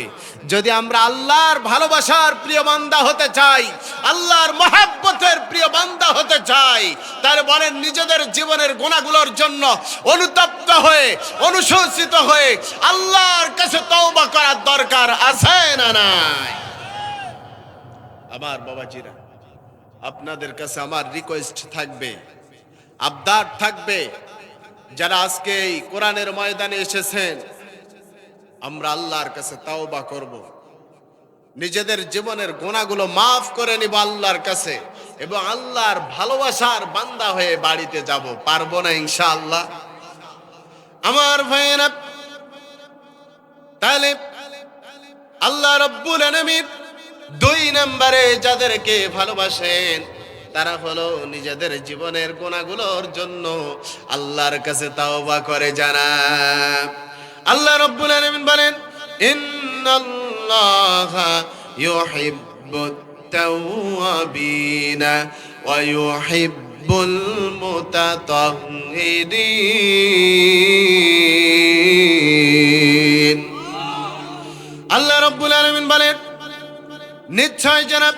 যদি আমরা আল্লাহর ভালোবাসার প্রিয় বান্দা হতে চাই, আল্লাহর মহব্বতের প্রিয় বান্দা হতে চাই, তাহলে বলেন নিজেদের জীবনের গুনাহগুলোর জন্য অনুতপ্ত হয়ে, অনুশোচিত হয়ে আল্লাহর কাছে তওবা করার দরকার আছে না নাই? আমার বাবাজিরা, আপনাদের কাছে আমার রিকোয়েস্ট থাকবে, আবদার থাকবে, যারা আজকে এই কোরআনের ময়দানে এসেছেন, আমরা আল্লাহর কাছে তাওবা করব, নিজেদের জীবনের গুনাহগুলো মাফ করে নিব আল্লাহর কাছে, এবং আল্লাহর ভালোবাসার বান্দা হয়ে বাড়িতে যাব। পারবো না ইনশাআল্লাহ? আমার ভাইয়েরা, তাহলে আল্লাহ রাব্বুল আলামিন 2 নম্বরে যাদেরকে ভালোবাসেন, তারা হলো নিজেদের জীবনের গুনাহগুলোর জন্য আল্লাহর কাছে তাওবা করে যারা। আল্লাহ রাব্বুল আলামিন বলেন, ইন্নাল্লাহা ইউহিব্বুত তাওয়াবিনা ওয়া ইউহিব্বুল মুতাতাহহিরিন। আল্লাহ রাব্বুল আলামিন বলেন, নিশ্চয় যারা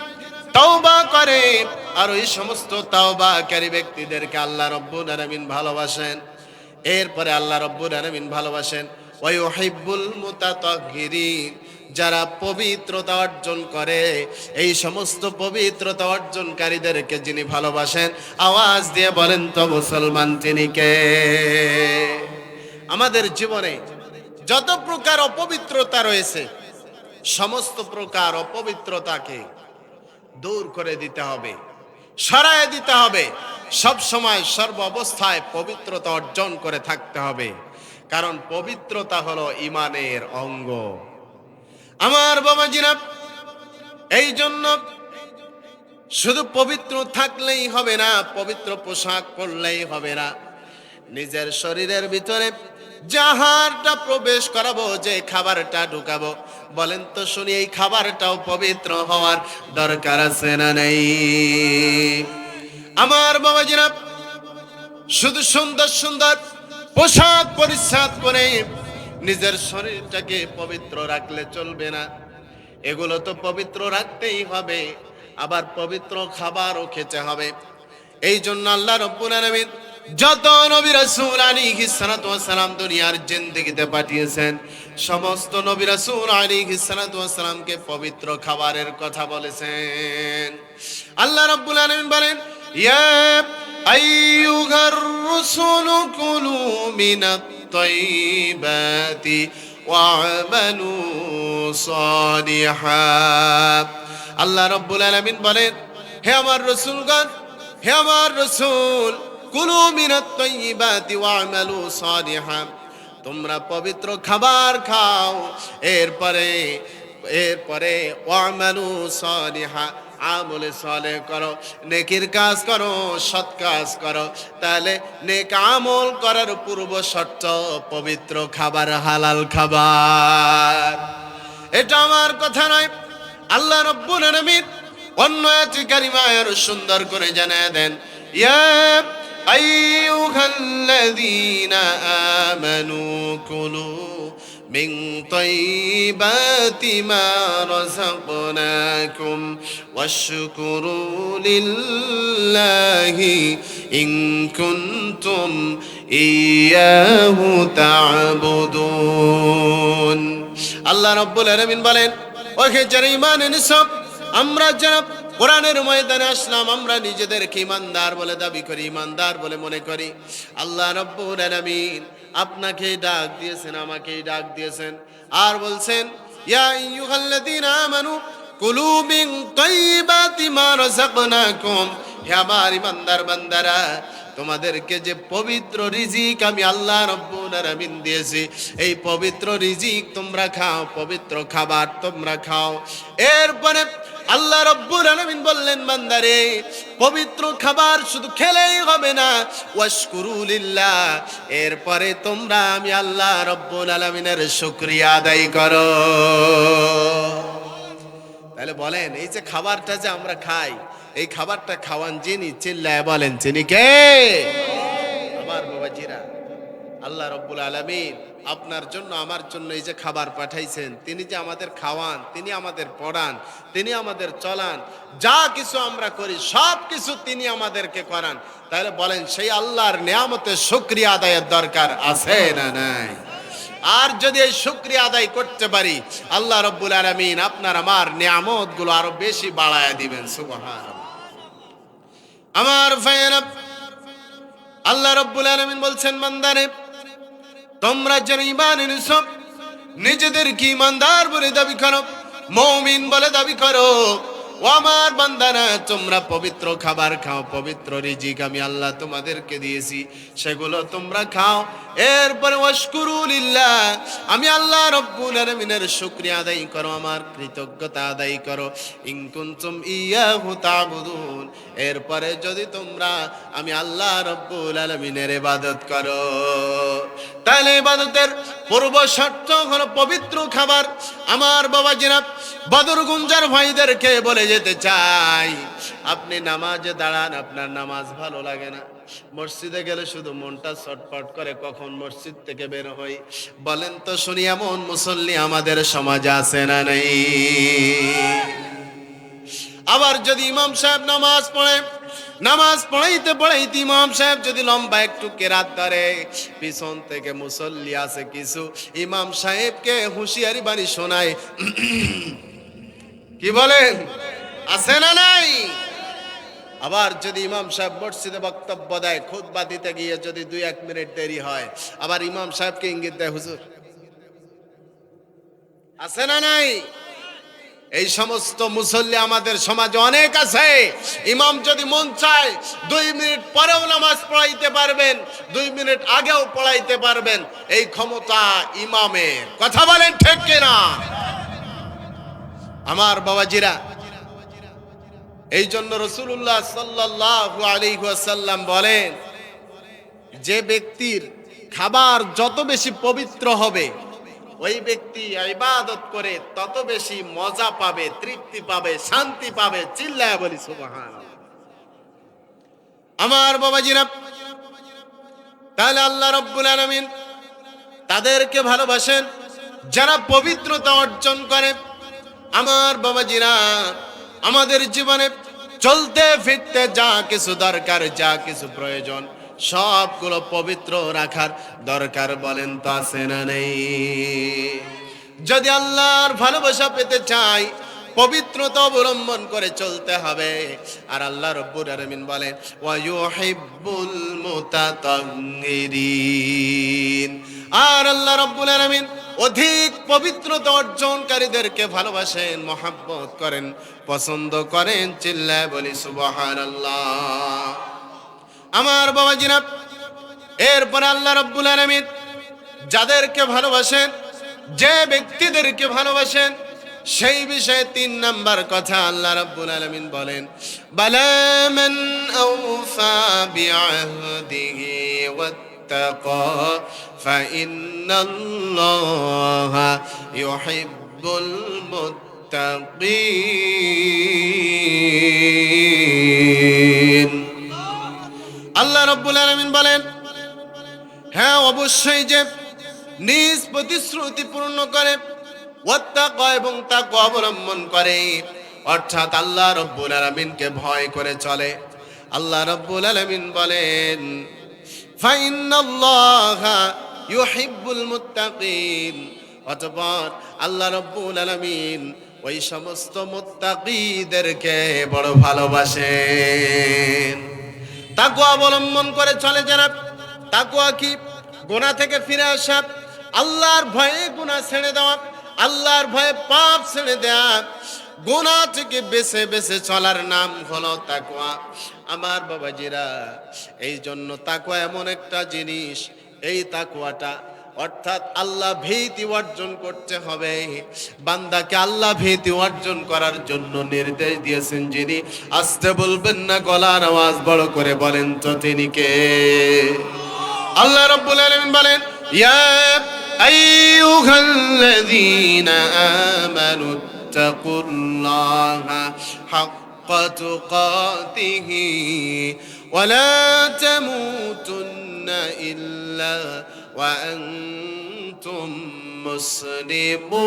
তাওবা করে, আর ওই সমস্ত তাওবাকারী ব্যক্তিদেরকে আল্লাহ রাব্বুল আলামিন ভালোবাসেন। এরপরে আল্লাহ রাব্বুল আলামিন ভালোবাসেন ওয়া ইউহিব্বুল মুতাতাহহিরিন, যারা পবিত্রতা অর্জন করে, এই সমস্ত পবিত্রতা অর্জনকারীদেরকে যিনি ভালোবাসেন, আওয়াজ দিয়ে বলেন তো মুসলমান তিনি কে? আমাদের জীবনে যত প্রকার অপবিত্রতা রয়েছে, সমস্ত প্রকার অপবিত্রতাকে দূর করে দিতে হবে, সরায় দিতে হবে। সব সময় সর্ব অবস্থায় পবিত্রতা অর্জন করে থাকতে হবে, কারণ পবিত্রতা হলো ঈমানের অঙ্গ। আমার বাবাজিরা, এই জন্য শুধু পবিত্র থাকলেই হবে না, পবিত্র পোশাক পরলেই হবে না। নিজের শরীরের ভিতরে যে আহারটা প্রবেশ করাবো, যে খাবারটা ঢুকাবো, বলেন তো শুনি, এই খাবারটাও পবিত্র হওয়ার দরকার আছে না নেই? আমার বাবাজিরা, শুধু সুন্দর সুন্দর পোশাক পরিচ্ছদ করে নিজের শরীরটাকে পবিত্র রাখলে চলবে না। এগুলো তো পবিত্র রাখতেই হবে, আবার পবিত্র খাবারও খেতে হবে। এই জন্য আল্লাহ রাব্বুল আলামিন যত নবী রাসূল আলাইহিস সালাতু ওয়াস সালাম দুনিয়ার জিন্দেগিতে পাঠিয়েছেন, সমস্ত নবী রাসূল আলাইহিস সালাতু ওয়াস সালামকে পবিত্র খাবারের কথা বলেছেন। আল্লাহ রাব্বুল আলামিন বলেন, ইয়া আইয়ুহার রাসূলু কুলু মিনাত তাইয়্যিবাতি ওয়া'মালু সালিহা। আল্লাহ রাব্বুল আলামিন বলেন, হে আমার রাসূলগণ, হে আমার রাসূল, কুলু মিনাত তাইয়্যিবাতি ওয়া'মালু সালিহা, তোমরা পবিত্র খাবার খাও, এরপরে ওয়া'মালু সালিহা, আমলে সালেহ করো, নেকির কাজ করো, সৎ কাজ করো। তাহলে নেক আমল করার পূর্ব শর্ত পবিত্র খাবার, হালাল খাবার। এটা আমার কথা নয়, আল্লাহ রাব্বুল আলামিন অন্য আয়াতে কারিমায় আরো সুন্দর করে জানিয়ে দেন, ইয়া আইয়ুহাল্লাযীনা আমানু কুলু মিন তাইয়্যিবাতি মা রাযাকনাকুম ওয়াশকুরু লিল্লাহি ইন কুনতুম ইয়্যাহু তা'বুদুন। আল্লাহ রাব্বুল আলামিন বলেন, ওহে যারা ঈমান এনেছো, আমরা যারা কোরআনের ময়দানে আসলাম, আমরা নিজেদেরকে ঈমানদার বলে দাবি করি, ঈমানদার বলে মনে করি। আল্লাহ রাব্বুল আলামিন আপনাকে ডাক দিয়েছেন, আমাকে ডাক দিয়েছেন, আর বলছেন, ইয়া আইয়ুহাল্লাযীনা আমানু কুলু মিন তাইয়্যিবাতি মা রাযাকনাকুম, হে আমার ঈমানদার বান্দারা, তোমাদেরকে যে পবিত্র রিজিক আমি আল্লাহ রাব্বুল আলামিন দিয়েছি, এই পবিত্র রিজিক তোমরা খাও, পবিত্র খাবার তোমরা খাও। এরপরে আল্লাহ রাব্বুল আলামিন বললেন, বান্দারে, পবিত্র খাবার শুধু খেলেই হবে না, ওয়াশকুরু লিল্লাহ, এরপরে তোমরা আমি আল্লাহ রাব্বুল আলামিনের শুকরিয়া আদায় করো। তাহলে বলেন, এই যে খাবারটা যে আমরা খাই, এই খাবারটা খাওয়ান যিনি, চিল্লায় বলেন যিনি কে? আমার বাবাজিরা, আল্লাহ রাব্বুল আলামিন আপনার জন্য আমার জন্য এই যে খাবার পাঠাইছেন, তিনি যে আমাদের খাওয়ান, তিনি আমাদের পড়ান, তিনি আমাদের চলান, যা কিছু আমরা করি সব কিছু তিনি আমাদেরকে করান। তাহলে বলেন, সেই আল্লাহর নিয়ামতের শুকরিয়া আদায়ের দরকার আছে না নাই? আর যদি এই শুকরিয়া আদায় করতে পারি, আল্লাহ রাব্বুল আলামিন আপনার আমার নিয়ামতগুলো আরো বেশি বাড়ায় দিবেন। সুবহানাল্লাহ। আমার ভাইয়েরা, আল্লাহ রাব্বুল আলামিন বলছেন, বান্দারে, তোমরা যারা ঈমান এনেছো, নিজেদেরকে ঈমানদার বলে দাবি করো, মুমিন বলে দাবি করো। ও আমার বান্দারা, তোমরা পবিত্র খাবার খাও, পবিত্র রিজিক আমি আল্লাহ তোমাদেরকে দিয়েছি, সেগুলো তোমরা খাও। এরপরে ওয়াশকুরু লিল্লাহ, আমি আল্লাহ রাব্বুল আলামিনের শুকরিয়া আদায় করো, আমার কৃতজ্ঞতা আদায় করো। ইন কুনতুম ইয়্যাহু তা'বুদুন, এরপরে যদি তোমরা আমি আল্লাহ রাব্বুল আলামিনের ইবাদত করো। তাহলে ইবাদতের পূর্ব শর্ত হলো পবিত্র খাবার। আমার বাবাজিরা, বদর গুঞ্জার ভাইদেরকে বলে যেতে চাই, আপনি নামাজে দাঁড়ান, আপনার নামাজ ভালো লাগে না, মসজিদে গেলে শুধু মনটা ছটফট করে, কখন মসজিদ থেকে বের হই। বলেন তো শুনি, এমন মুসল্লি আমাদের সমাজে আছে না নেই? আবার যদি ইমাম সাহেব নামাজ পড়ে, নামাজ পড়াইতে পড়াইতে ইমাম সাহেব যদি লম্বা একটু কেরাত ধরে, পিছন থেকে মুসল্লি আছে কিছু, ইমাম সাহেবকে হুঁশিয়ারি বাণী শোনায়। কি বলেন, আছে না নাই? আবার যদি ইমাম সাহেব মসজিদে বক্তব্য দেয়, খুতবা দিতে গিয়ে যদি 2-1 মিনিট দেরি হয়, আবার ইমাম সাহেবকে ইঙ্গিত দেয়, হুজুর। আছে না নাই? এই সমস্ত মুসল্লি আমাদের সমাজে অনেক আছে। ইমাম যদি মন চায় 2 মিনিট পরেও নামাজ পড়াইতে পারবেন, 2 মিনিট আগেও পড়াইতে পারবেন, এই ক্ষমতা ইমামের। কথা বলেন ঠিক কিনা? আমার বাবাজিরা, এই জন্য রাসূলুল্লাহ সাল্লাল্লাহু আলাইহি ওয়াসাল্লাম বলেন, যে ব্যক্তির খাবার যত বেশি পবিত্র হবে, ওই ব্যক্তি ইবাদত করে তত বেশি মজা পাবে, তৃপ্তি পাবে, শান্তি পাবে। চিল্লায়া বলি সুবহানাল্লাহ। আমার বাবাজিরা, তাহলে আল্লাহ রাব্বুল আলামিন তাদেরকে ভালোবাসেন যারা পবিত্রতা অর্জন করে। আমার বাবাজিরা, আমাদের জীবনে চলতে ফিরতে যা কিছু দরকার, যা কিছু প্রয়োজন, সবগুলো পবিত্র রাখার দরকার। বলেন তো আছে না নেই? যদি আল্লাহর ভালোবাসা পেতে চাই, পবিত্রতা অবলম্বন করে চলতে হবে। আর আল্লাহ রাব্বুল আলামিন বলেন, ওয়া ইউহিব্বুল মুতাতাহহিরিন। আর আল্লাহ রাব্বুল আলামিন অধিক পবিত্রতা অর্জনকারীদেরকে ভালোবাসেন, মহব্বত করেন, পছন্দ করেন। চিল্লায় বলি সুবহানাল্লাহ। আমার বাবাজিরা, এরপরে আল্লাহ রাব্বুল আলামিন যাদেরকে ভালোবাসেন, যে ব্যক্তিদেরকে ভালোবাসেন, সেই বিষয়ে 3 নাম্বার কথা আল্লাহ রাব্বুল আলামিন বলেন, বালা মান আওফা বিআহদিহি ওয়াত্তাকা ফাইন্নাল্লাহা ইউহিব্বুল মুত্তাকিন। আল্লাহ রাব্বুল আলামিন বলেন, হ্যাঁ অবশ্যই যে নিজ প্রতিশ্রুতি পূর্ণ করে, ওয়াত্তাকা এবং তাকওয়া অবলম্বন করে, অর্থাৎ আল্লাহ রাব্বুল আলামিনকে ভয় করে চলে। আল্লাহ রাব্বুল আলামিন বলেন, ফাইন্নাল্লাহা ইউহিব্বুল মুত্তাকিন, অতঃপর আল্লাহ রাব্বুল আলামিন ওই সমস্ত মুত্তাকিদেরকে বড় ভালোবাসেন। তাকওয়া অবলম্বন করে চলে যারা। তাকওয়া কি? গুনাহ থেকে ফিরে আসা, আল্লাহর ভয়ে গুনাহ ছেড়ে দেওয়া, আল্লাহর ভয়ে পাপ ছেড়ে দেওয়া, গুনাহ থেকে বেঁচে বেঁচে চলার নাম হলো তাকওয়া। আমার বাবাজিরা, এই জন্য তাকওয়া এমন একটা জিনিস, এই তাকওয়াটা অর্থাৎ আল্লাহ ভীতি অর্জন করতে হবে। বান্দাকে আল্লাহ ভীতি অর্জন করার জন্য নির্দেশ দিয়েছেন যিনি। আস্তে বলবেন না, গলার আওয়াজ বড় করে বলেন তো তিনি কে? আল্লাহ রাব্বুল আলামিন বলেন, ইয়া আইয়ুহাল্লাযীনা আমানু তাকুল্লাহা হাক্কা তুকাতিহি ওয়া লা তামুতুন্না ইল্লা ওয়া আনতুম মুসলিমুন।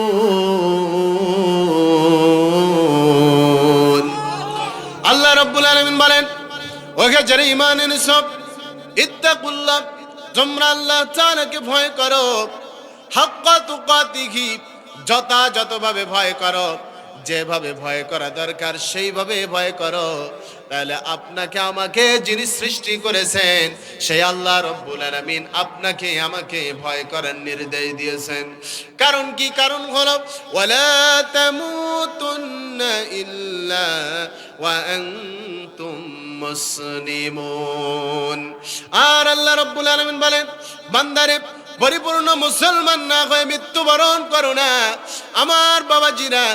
আল্লাহ রাব্বুল আলামিন বলেন, ওহে যারা ঈমান এনেছো, ইত্তাকুল্লাহ, তোমরা আল্লাহ তাআলাকে ভয় করো, হাক্কা তুকাতিহি, যথাযথভাবে ভয় করো, যেভাবে ভয় করা দরকার সেইভাবে ভয় করো। তাহলে আপনাকে আমাকে যিনি সৃষ্টি করেছেন সেই আল্লাহ রাব্বুল আলামিন আপনাকে আমাকে ভয় করার নির্দেশ দিয়েছেন। কারণ কি? কারণ হলো ওয়ালা তামুতুন্না ইল্লা ওয়া আনতুম মুসলিমুন। আর আল্লাহ রাব্বুল আলামিন বলেন, বান্দারে পরিপূর্ণ মুসলমান না হয়ে মৃত্যুবরণ করো না। আমার বাবাজিরা,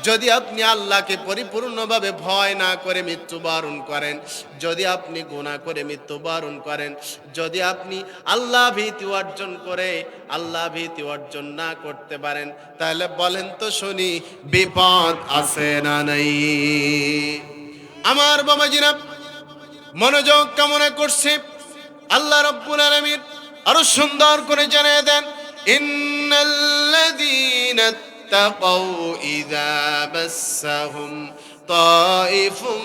যদি আপনি আল্লাহকে পরিপূর্ণভাবে ভয় না করে মৃত্যুবরণ করেন, যদি আপনি গুনাহ করে মৃত্যুবরণ করেন, যদি আপনি আল্লাহ ভীতি অর্জন করে আল্লাহ ভীতি অর্জন না করতে পারেন, তাহলে বলেন তো শুনি, বিপদ আছে না নাই? আমার বাবাজিরা, মনোযোগ কামনা করছি। আল্লাহ রাব্বুল আলামিন আরো সুন্দর করে জানিয়ে দেন, ইন্নাল্লাযীনা তাকাউ ইযা মাসসাহুম তাইফুম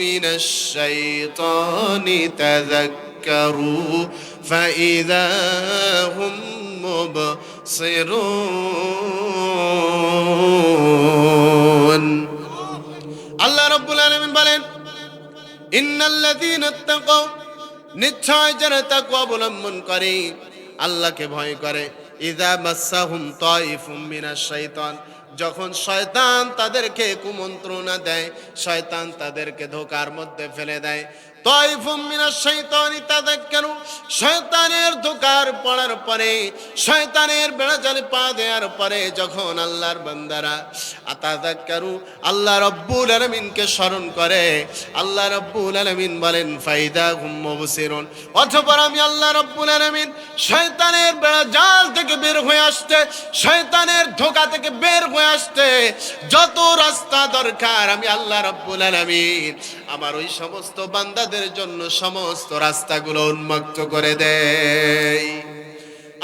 মিনাশ শাইতানি তাযাক্কারু ফাইযা হুম মুবসিরুন। আল্লাহ রাব্বুল আলামিন বলেন, ইন্নাল্লাযীনা তাকাউ, নিশ্চয় যারা তাকওয়া অবলম্বন করে, আল্লাহকে ভয় করে, ইযা মাসসাহুম তাইফুম মিনাশ শাইতান, যখন শয়তান তাদেরকে কুমন্ত্রণা দেয়, শয়তান তাদেরকে ধোঁকার মধ্যে ফেলে দেয়, তাইফুম মিনাশ শাইতানি তাযাক্কারু, শয়তানের ধোঁকার পড়ার পরে, শয়তানের বেড়াজালে পা দেওয়ার পরে যখন আল্লাহর বান্দারা তাযাক্কারু আল্লাহ রাব্বুল আলামিনকে স্মরণ করে, আল্লাহ রাব্বুল আলামিন বলেন ফাইদা হুম মুবসিরুন, অতঃপর আমি আল্লাহ রাব্বুল আলামিন শয়তানের বেড়াজাল থেকে বের হয়ে আসতে, শয়তানের ধোঁকা থেকে বের হয়ে আসতে যত রাস্তা দরকার আমি আল্লাহ রাব্বুল আলামিন আমার ওই সমস্ত বান্দাদের জন্য সমস্ত রাস্তাগুলো উন্মুক্ত করে দেয়।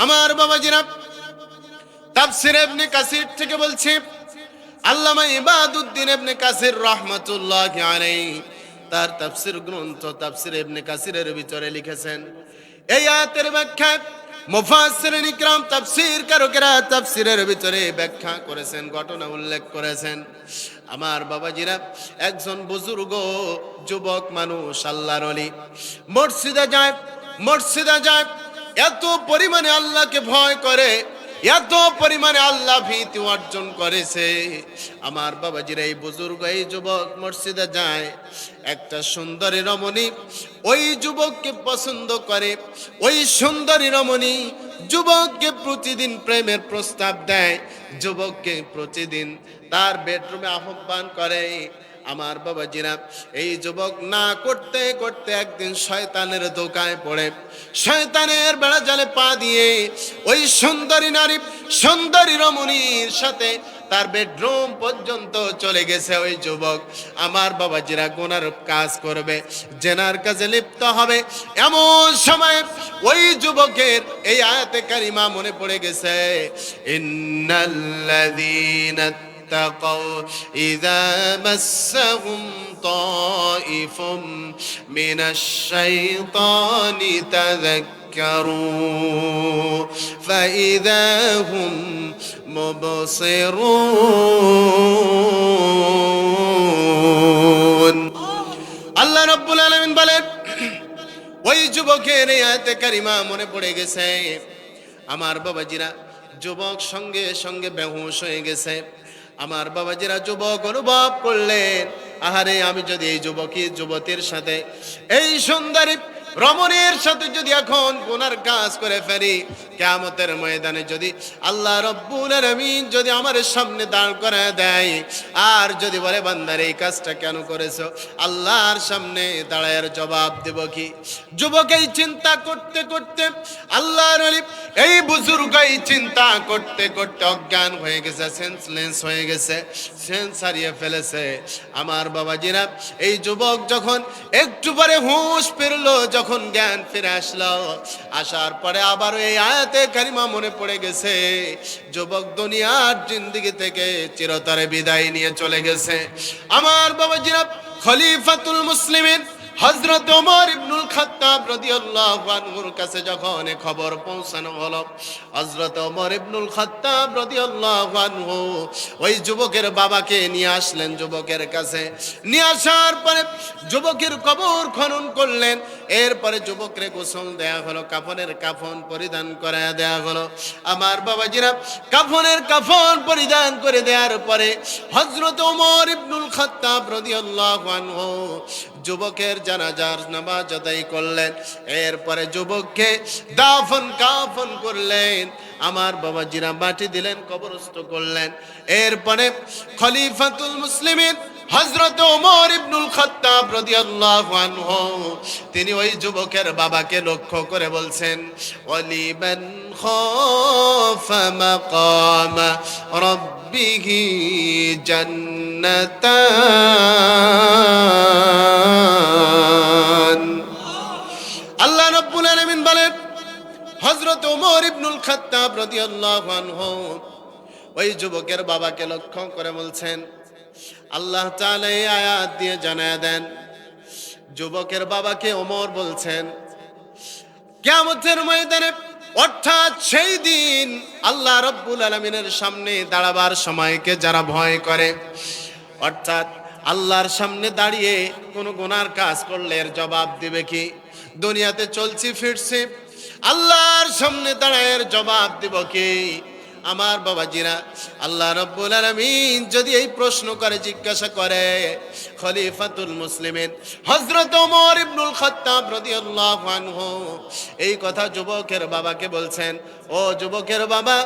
আমার বাবাজিরা, তাফসীর ইবনে কাসির থেকে বলছি, আল্লামা ইবাদুদ্দিন ইবনে কাসির রাহমাতুল্লাহি আলাইহি তার তাফসীর গ্রন্থ তাফসীর ইবনে কাসিরের ভিতরে লিখেছেন, এই আয়াতের ব্যাখ্যায় মুফাসসিরিন ইকরাম তাফসীর কারকেরা তাফসীরের ভিতরে ব্যাখ্যা করেছেন, ঘটনা উল্লেখ করেছেন। আমার বাবাজিরা, একজন বুজুর্গ যুবক মানুষ আল্লাহর ওলি মসজিদে যায়, এত পরিমাণে আল্লাহকে ভয় করে, এত পরিমাণে আল্লাহ ভীতি অর্জন করেছে। আমার বাবাজিরা এই বুজুর্গ এই যুবক মসজিদে যায়, একটা সুন্দরী রমণী ওই যুবককে পছন্দ করে, ওই সুন্দরী রমণী যুবককে প্রতিদিন প্রেমের প্রস্তাব দেয়, যুবককে প্রতিদিন তার বেডরুমে আহ্বান করে। আমার বাবাজিরা এই যুবক না করতে করতে একদিন শয়তানের ধোঁকায় পড়ে, শয়তানের বেড়া জালে পা দিয়ে ওই সুন্দরী নারী সুন্দরী রমণীর সাথে তার বেডরুম পর্যন্ত চলে গেছে ওই যুবক। আমার বাবাজিরা গুনার কাজ করবে, জেনার কাজে লিপ্ত হবে, এমন সময় ওই যুবকের এই আয়াতে কারিমা মনে পড়ে গেছে, ইন্নাল্লাযীনা اتقوا إذا مسهم طائف من الشيطان تذكروا فإذا هم مبصرون আল্লাহ রাব্বুল আলামিন বলেন, ওই যুবকের এই আয়াতে কারিমা মনে পড়ে গেছে। আমার বাবাজিরা যুবক সঙ্গে সঙ্গে বেহুশ হয়ে গেছে। আমার বাবাজিরা যুবক অনুভব করলেন, আহারে আমি যদি এই যুবতীর সাথে এই সুন্দরী রমণীর সাথে যদি এখন গুনার কাজ করে ফেরি, কিয়ামতের ময়দানে যদি আল্লাহ রব্বুল আলামিন যদি আমার সামনে দাঁড় করায় দেয় আর যদি বলে বান্দার এই কাজটা কেন করেছো, আল্লাহর সামনে দাঁড়ায় জবাব দেব কি? যুবক এই চিন্তা করতে করতে আল্লাহর ওলি এই বুজুর্গ এই চিন্তা করতে করতে অজ্ঞান হয়ে গেছে, সেন্সলেস হয়ে গেছে, সেন্স হারিয়ে ফেলেছে। আমার বাবাজিরা এই যুবক যখন একটু পরে হুঁশ ফিরলো, যখন জ্ঞান ফিরে আসলো, আসার পরে আবার এই আয়াতে কারিমা মনে পড়ে গেছে, যুবক দুনিয়ার জিন্দেগি থেকে চিরতরে বিদায় নিয়ে চলে গেছে। আমার বাবাজিরা খলিফাতুল মুসলিমিন হযরত ওমর ইবনুল খাত্তাব রাদিয়াল্লাহু আনহুর কাছে যখন খবর পৌঁছানো হলো, হযরত ওমর ইবনুল খাত্তাব রাদিয়াল্লাহু আনহু ওই যুবকের বাবাকে নিয়ে আসলেন যুবকের কাছে। নিয়ে আসার পরে যুবকের কবর খনন করলেন, এরপরে যুবককে গোসল দেয়া হলো, কাফনের কাফন পরিধান করায়া দেয়া হলো। আমার বাবাজিরা কাফনের কাফন পরিধান করে দেওয়ার পরে হযরত ওমর ইবনুল খাত্তাব রাদিয়াল্লাহু আনহু যুবকের জানাজার নামাজ আদায় করলেন, এরপরে যুবককে দাফন কাফন করলেন। আমার বাবাজিরা মাটি দিলেন, কবরস্থ করলেন। এরপরে খলিফাতুল মুসলিমিন হযরত ওমর ইবনুল খাত্তাব রাদিয়াল্লাহু আনহু তিনি ওই যুবকের বাবাকে লক্ষ্য করে বলছেন, ওয়ালিমান খাফা মাকামা রাব্বিহি জান্নাতান। আল্লাহ রাব্বুল আলামিন বলেন, হযরত ওমর ইবনুল খাত্তাব রাদিয়াল্লাহু আনহু ওই যুবকের বাবাকে লক্ষ্য করে বলছেন, আল্লাহ তাআলা এই আয়াত দিয়ে জানায় দেন, যুবকের বাবাকে ওমর বলছেন, কিয়ামতের ময়দানে অর্থাৎ সেই দিন আল্লাহ রাব্বুল আলামিনের সামনে দাঁড়াবার সময়কে যারা ভয় করে, অর্থাৎ আল্লাহর সামনে দাঁড়িয়ে কোনো গুনার কাজ করলে এর জবাব দিবে কি? দুনিয়াতে চলছি ফিরছি, আল্লাহর সামনে দাঁড়ায় এর জবাব দিব কি? আমার বাবাজিরা আল্লাহ রাব্বুল আলামিন যদি এই প্রশ্ন করে, জিজ্ঞাসা করে, খলিফাতুল মুসলিমিন হযরত ওমর ইবনুল খাত্তাব রাদিয়াল্লাহু আনহু এই কথা যুবকের বাবাকে বলছেন, ও যুবকের বাবা,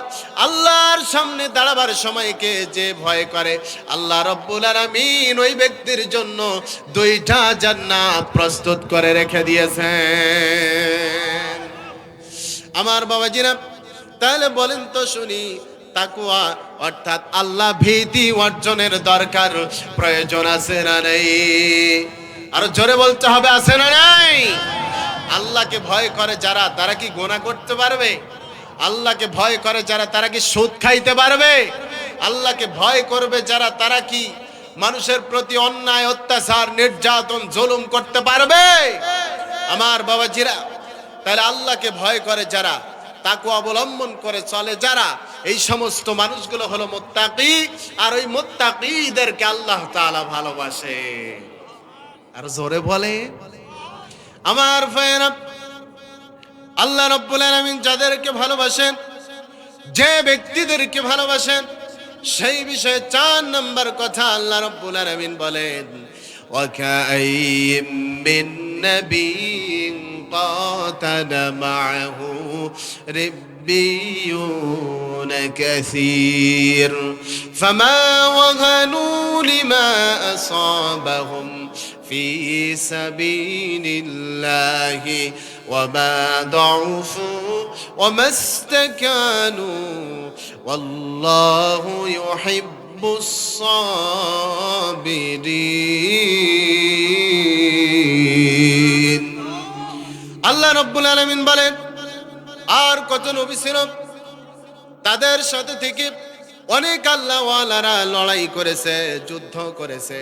আল্লাহর সামনে দাঁড়াবার সময়কে যে ভয় করে, আল্লাহ রাব্বুল আলামিন ওই ব্যক্তির জন্য দুইটা জান্নাত প্রস্তুত করে রেখে দিয়েছেন। আমার বাবাজিরা তাহলে বলেন তো শুনি, তাকওয়া অর্থাৎ আল্লাহ ভীতি অর্জনের দরকার প্রয়োজন আছে না নেই? আর জোরে বলতে হবে, আছে না নাই? আল্লাহকে ভয় করে যারা, তারা কি গুনাহ করতে পারবে? আল্লাহকে ভয় করে যারা, তারা কি সুদ খাইতে পারবে? আল্লাহকে ভয় করবে যারা, তারা কি মানুষের প্রতি অন্যায় অত্যাচার নির্যাতন জুলুম করতে পারবে? আমার বাবাজিরা তাহলে আল্লাহকে ভয় করে যারা, তাকওয়া অবলম্বন করে চলে যারা, এই সমস্ত মানুষগুলো হলো মুত্তাকি। আর ওই মুত্তাকিদেরকে আল্লাহ তাআলা ভালোবাসে। আর জোরে বলে আমার ভাইরা, আল্লাহ রাব্বুল আলামিন যাদেরকে ভালোবাসেন, যে ব্যক্তিদেরকে ভালোবাসেন সেই বিষয়ে 4 নম্বর কথা আল্লাহ রাব্বুল আলামিন বলেন, وكأين من نبي قاتل معه ربيون كثير فما وهنوا لما أصابهم في سبيل الله وما ضعفوا وما استكانوا والله يحب الصابرين। আল্লাহ রাব্বুল আলামিন বলেন, আর কত নবী ছিল তাদের সাথে থেকে অনেক আল্লাহওয়ালারা লড়াই করেছে, যুদ্ধ করেছে,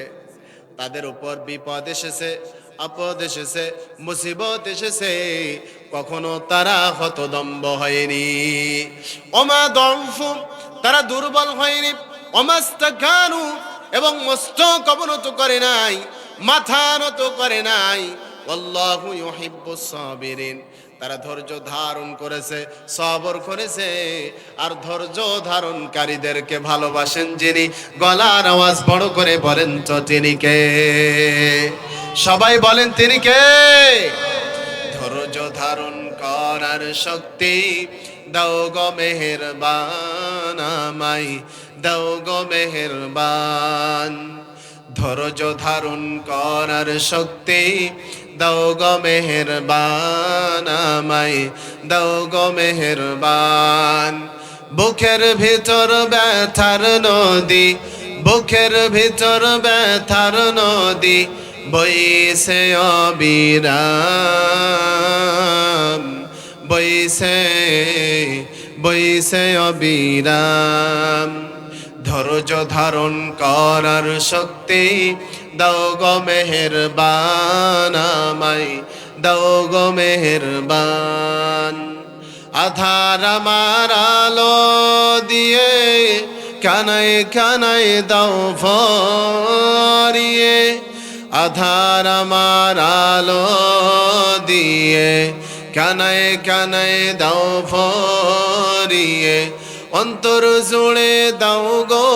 তাদের উপর বিপদ এসেছে, আপদ এসেছে, মুসিবত এসেছে, কখনো তারা হতদম্ব হয়নি। ওমা দউফু, তারা দুর্বল হয়নি। ওমাস্তাকানু, এবং মস্তক অবনত করে নাই, মাথা নত করে নাই। আল্লাহু ইউহিব্বুস সাবিরিন, তারা ধৈর্য ধারণ করেছে, সবর করেছে। আর ধৈর্য ধারণকারীদেরকে ভালোবাসেন যিনি। গলার আওয়াজ বড় করে বলেন তো তিনি কে? সবাই বলেন তিনি কে? ধৈর্য ধারণ করার শক্তি দাও গো মেহেরবান, আমায় দাও গো মেহেরবান। ধৈর্য ধারণ করার শক্তি দাও গো মেহেরবান, আমায় দাও গো মেহেরবান। বুকের ভিতর ব্যথার নদী, বুকের ভিতর ব্যথার নদী বইছে অবিরাম, বইছে বইছে অবিরাম। ধৈর্য ধারণ করার শক্তি দাও গো মেহেরবান, আমায় দাও গো মেহেরবান। আধার আমার আলো দিয়ে কানায় কানায় দাও ভরিয়ে, আধার আমার আলো দিয়ে কানায় কানায় দাও ভরিয়ে। অন্তর জুড়ে দাও গো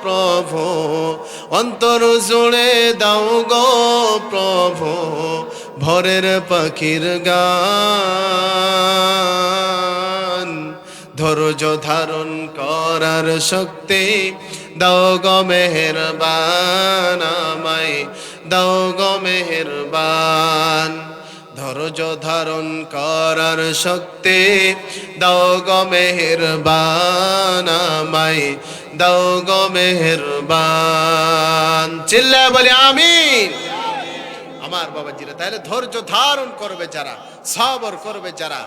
প্রভু, অন্তর জুড়ে দাও গো প্রভু, ভোরের পাখির গান। ধৈর্য ধারণ করার শক্তি দাও গো মেহেরবান, আমায় দাও গো মেহেরবান। ধৈর্য ধারণ করার শক্তি দাও গো মেহেরবান, আমায় দাও গো মেহেরবান। চিল্লায় বলি আমিন। আমার বাবাজিরা, তাহলে ধৈর্য ধারণ করবে যারা, সবর করবে যারা,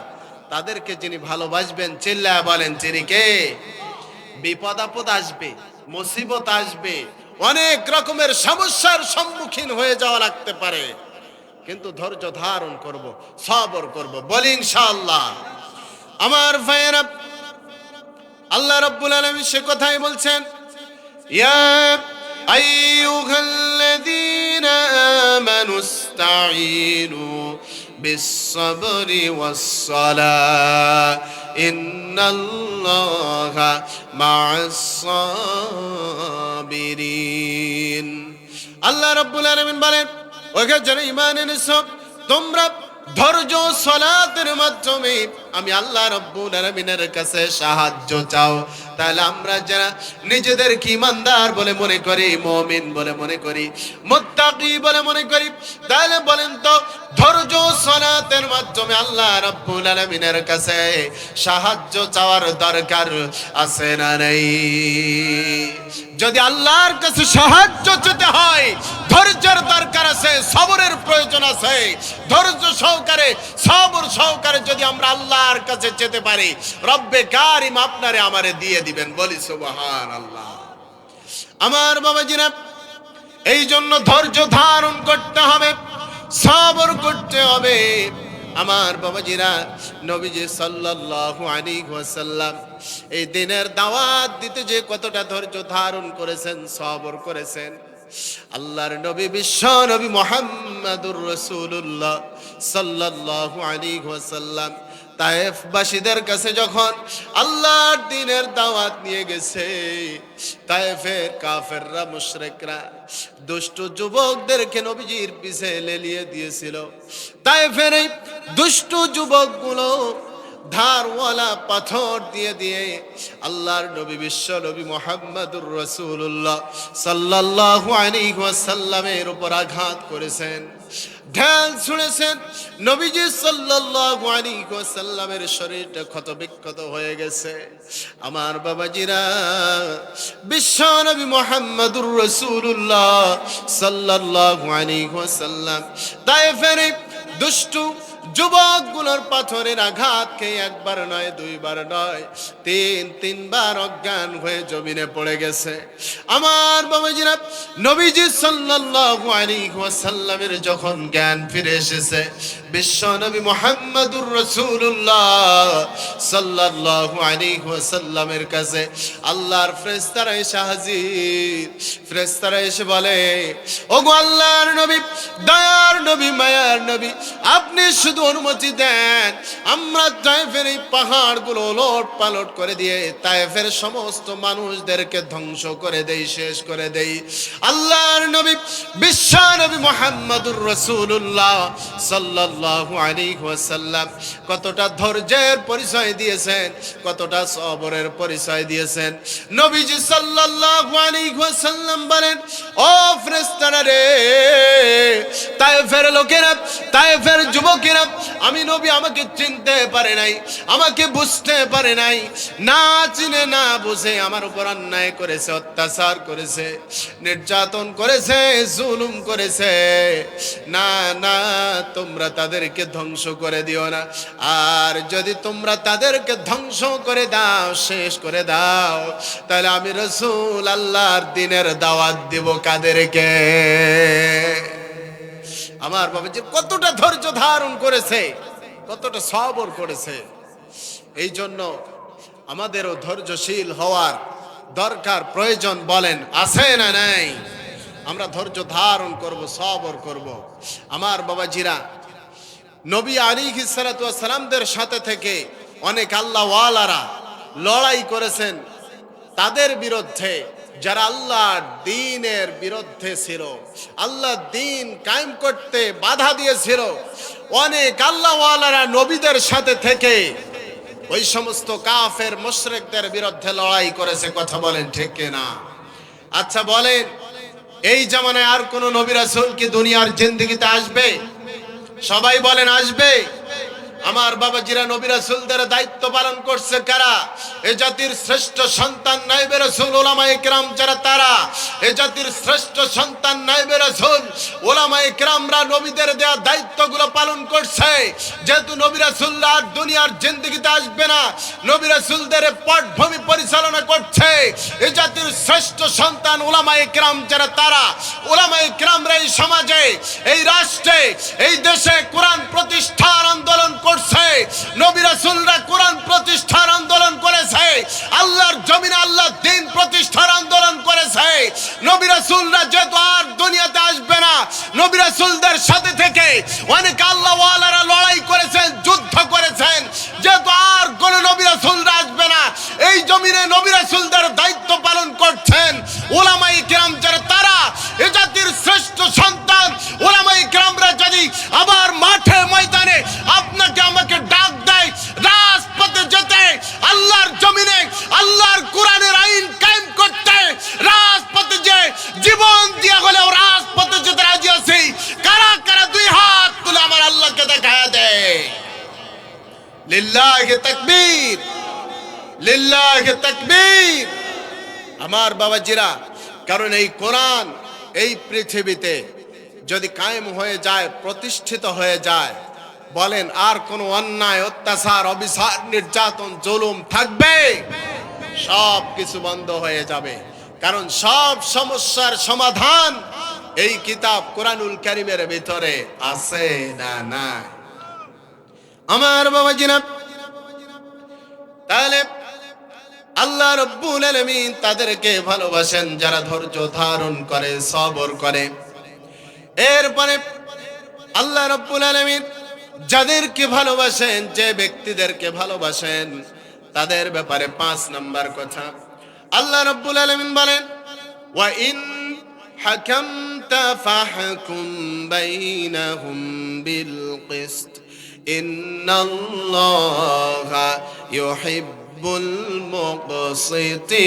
তাদেরকে যিনি ভালোবাসবেন চিল্লায় বলেন তিনি কে? বিপদ আপদ আসবে, মুসিবত আসবে, অনেক রকমের সমস্যার সম্মুখীন হয়ে যাওয়া লাগতে পারে, কিন্তু ধৈর্য ধারণ করব, সবর করব, বলি ইনশাআল্লাহ। আমার ভাইয়েরা, আল্লাহ রাব্বুল আলামিন সে কথাই বলছেন, ইয়া আইয়ুহাল্লাযীনা আমানুস্তাঈনু বিস-সাবরি ওয়াস-সালাহ ইন্নাল্লাহা মা'আস-সাবিরিন। আল্লাহ রাব্বুল আলামিন বলেন, ওকে যারা ঈমান এনেছো তোমরা ধৈর্য সালাতের মাধ্যমে আমি আল্লাহ রাব্বুল আলামিনের কাছে সাহায্য চাও। তাহলে আমরা যারা নিজেদেরকে ঈমানদার বলে মনে করি, মুমিন বলে মনে করি, মুত্তাকি বলে মনে করি, তাহলে বলেন তো ধৈর্য সালাতের মাধ্যমে আল্লাহ রাব্বুল আলামিনের কাছে সাহায্য চাওয়ার দরকার আছে না নাই? যদি আল্লাহর কাছে সাহায্য চেতে হয় ধৈর্যের দরকার আছে, সবরের প্রয়োজন আছে। ধৈর্য সহকারে, সবর সহকারে যদি আমরা আল্লাহর কাছে যেতে পারি, রব্বে কারিম আপনারে আমারে দিয়ে দিবেন, বলি সুবহানাল্লাহ। আমার বাবাজিরা, এই জন্য ধৈর্য ধারণ করতে হবে, সবর করতে হবে। আমার বাবাজিরা, নবীজি সাল্লাল্লাহু আলাইহি ওয়াসাল্লাম এই দিনের দাওয়াত দিতে যে কতটা ধৈর্য ধারণ করেছেন, সবর করেছেন। আল্লাহর নবী, বিশ্ব নবী মুহাম্মদুর রাসূলুল্লাহ সাল্লাল্লাহু আলাইহি ওয়াসাল্লাম তায়েফবাসীদের কাছে যখন আল্লাহর দ্বীনের দাওয়াত নিয়ে গেছে, তায়েফের কাফেররা মুশরিকরা দুষ্ট যুবকদেরকে নবীজির পিছে লেলিয়ে দিয়েছিল। তায়েফের এই দুষ্ট যুবকগুলো ধারওয়ালা পাথর দিয়ে দিয়ে আল্লাহর নবী বিশ্ব নবী মুহাম্মদুর রাসূলুল্লাহ সাল্লাল্লাহু আলাইহি ওয়াসাল্লামের উপর আঘাত করেছেন, ঢাল ছুঁড়েছেন। নবীজি সাল্লাল্লাহু আলাইহি ওয়াসাল্লামের শরীরটা ক্ষতবিক্ষত হয়ে গেছে। আমার বাবাজিরা, বিশ্ব নবী মুহাম্মদুর রাসূলুল্লাহ সাল্লাল্লাহু আলাইহি ওয়াসাল্লাম তায়েফের দুষ্টু যুবকগুলোর পাথরের আঘাত খেয়ে একবার নয়, দুইবার নয়, তিনবার অজ্ঞান হয়ে জমিনে পড়ে গেছে। আমার বাবাজিরা, নবীজি সাল্লাল্লাহু আলাইহি ওয়াসাল্লামের যখন জ্ঞান ফিরে এসেছে, বিশ্ব নবী মুহাম্মদুর রাসূলুল্লাহ সাল্লাল্লাহু আলাইহি ওয়াসাল্লামের কাছে আল্লাহর ফেরেশতারা এসে হাজির। ফেরেশতারা এসে বলে, ওগো আল্লাহর নবী, দয়ার নবী, মায়ার নবী, আপনি শুধু অনুমতি দেন, আমরা তায়েফের এই পাহাড়গুলো ওলট পালট করে দিয়ে তায়েফের সমস্ত মানুষদেরকে ধ্বংস করে দেই, শেষ করে দেই। আল্লাহর নবী বিশ্ব নবী মুহাম্মদুর রাসূলুল্লাহ সাল্লাল্লাহু আলাইহি ওয়াসাল্লাম কতটা ধৈর্যের পরিচয় দিয়েছেন, কতটা সবরের পরিচয় দিয়েছেন। নবীজি সাল্লাল্লাহু আলাইহি ওয়াসাল্লাম বলেন, ও ফেরেশতারা রে, তায়েফের লোকেরা, তায়েফের যুবকেরা, আমি নবী আমাকে চিনতে পারে নাই, আমাকে বুঝতে পারে নাই, না চিনে না বুঝে আমার উপর অন্যায় করেছে, অত্যাচার করেছে, নির্যাতন করেছে, জুলুম করেছে। না না, তোমরা তাদেরকে ধ্বংস করে দিও না। আর যদি তোমরা তাদেরকে ধ্বংস করে দাও, শেষ করে দাও, তাহলে আমি রাসূল আল্লাহর দ্বীনের দাওয়াত দিব কাদেরকে? আমার বাবাজি কতটা ধৈর্য ধারণ করেছে, কতটা সবর করেছে। এই জন্য আমাদেরও ধৈর্যশীল হওয়ার দরকার, প্রয়োজন বলেন, আছে না নাই? আমরা ধৈর্য ধারণ করব, সবর করব। আমার বাবাজিরা, নবী আলাইহিস সালাতু ওয়াস সালামদের সাথে থেকে অনেক আল্লাহওয়ালারা লড়াই করেছেন তাদের বিরুদ্ধে, যারা আল্লাহর দ্বীনের বিরুদ্ধে ছিল, আল্লাহর দ্বীন কায়েম করতে বাধা দিয়েছিল। অনেক আল্লাহওয়ালারা নবীদের সাথে থেকে ওই সমস্ত কাফের মুশরিকদের বিরুদ্ধে লড়াই করেছে। কথা বলেন ঠিক কিনা? আচ্ছা বলেন, এই জামানায় আর কোন নবী রাসূল কি দুনিয়ার জিন্দেগিতে আসবে? সবাই বলেন, আসবে? আমার বাবাজিরা, নবী রাসূলদের দায়িত্ব পালন করছে কারা? এ জাতির শ্রেষ্ঠ সন্তান নাইবে রাসূল উলামায়ে কেরাম যারা, তারা এ জাতির শ্রেষ্ঠ সন্তান নাইবে রাসূল উলামায়ে কেরামরা নবীদের দেয়া দায়িত্বগুলো পালন করছে। যেহেতু নবী রাসূলরা আর দুনিয়ার জিন্দেগিতে আসবে না, নবী রাসূলদের পটভূমি পরিচালনা করছে এ জাতির শ্রেষ্ঠ সন্তান উলামায়ে কেরাম যারা, তারা উলামায়ে কেরামরা এই সমাজে, এই রাষ্ট্রে, এই দেশে কোরআন প্রতিষ্ঠার আন্দোলন করছে। নবী রাসূলরা কোরআন প্রতিষ্ঠার আন্দোলন করেছে, আল্লাহর জমিনে আল্লাহর দ্বীন প্রতিষ্ঠার আন্দোলন করেছে। নবী রাসূলরা যেহেতু আর দুনিয়াতে আসবে না, নবী রাসূলদের সাথে থেকে অনেক আল্লাহওয়ালারা লড়াই করেছেন, যুদ্ধ করেছেন। যেহেতু আর কোন নবী রাসূলরা আসবে না, এই জমিনে নবী রাসূলদের দায়িত্ব পালন করছেন উলামায়ে কেরাম যারা, তারা এ জাতির শ্রেষ্ঠ সন্তান উলামায়ে কেরামরা যদি আবার মাঠে ময়দানে আপনাকে আমাকে ডাক দেয় রাজপথে যেতে, আল্লাহর জমিনে আল্লাহর কোরআনের আইন কায়েম করতে, রাজপথে যে জীবন দিয়া হলেও রাজপথে যেতে রাজি আছি, কারা কারা দুই হাত তুলে আমার আল্লাহকে দেখায়া দেয়? লিল্লাহি তাকবীর, লিল্লাহি তাকবীর। আমার বাবাজিরা, কারণ এই কোরআন এই পৃথিবীতে যদি কায়েম হয়ে যায়, প্রতিষ্ঠিত হয়ে যায়, বলেন আর কোন অন্যায়, অত্যাচার, অবিচার, নির্যাতন, জুলুম থাকবে? সব কিছু বন্ধ হয়ে যাবে। কারণ সব সমস্যার সমাধান এই কিতাব কোরআনুল কারীমের ভিতরে আছে, না না? আমার বাবাজিরা, তাহলে আল্লাহ রাব্বুল আলামিন তাদেরকে ভালোবাসেন যারা ধৈর্য ধারণ করে, সবর করে। এরপরে আল্লাহ রাব্বুল আলামিন যাদেরকে ভালোবাসেন, যে ব্যক্তিদেরকে ভালোবাসেন, তাদের ব্যাপারে 5 নাম্বার কথা আল্লাহ রাব্বুল আলামিন বলেন, ওয়া ইন হাকামতা ফাহকুম বাইনাহুম বিল কিসত ইন্নাল্লাহা ইউহিব্বুল মুকসিতিন।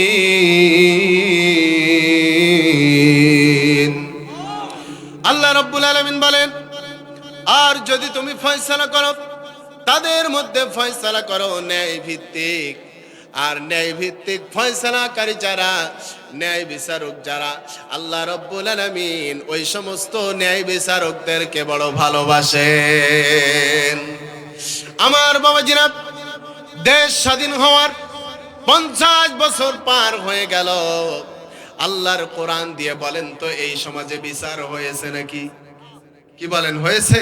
আল্লাহ রাব্বুল আলামিন বলেন, আর যদি তুমি ফয়সালা করো, তাদের মধ্যে ফয়সালা করো ন্যায় ভিত্তিক। আর ন্যায় ভিত্তিক ফয়সালাকারী যারা, ন্যায় বিচারক যারা, আল্লাহ রাব্বুল আলামিন ওই সমস্ত ন্যায় বিচারকদেরকে বড় ভালোবাসেন। আমার বাবাজিরা, দেশ স্বাধীন হওয়ার 50 বছর পার হয়ে গেল। আল্লাহর কোরআন দিয়ে বলেন তো এই সমাজে বিচার হয়েছে নাকি? কি বলেন, হয়েছে?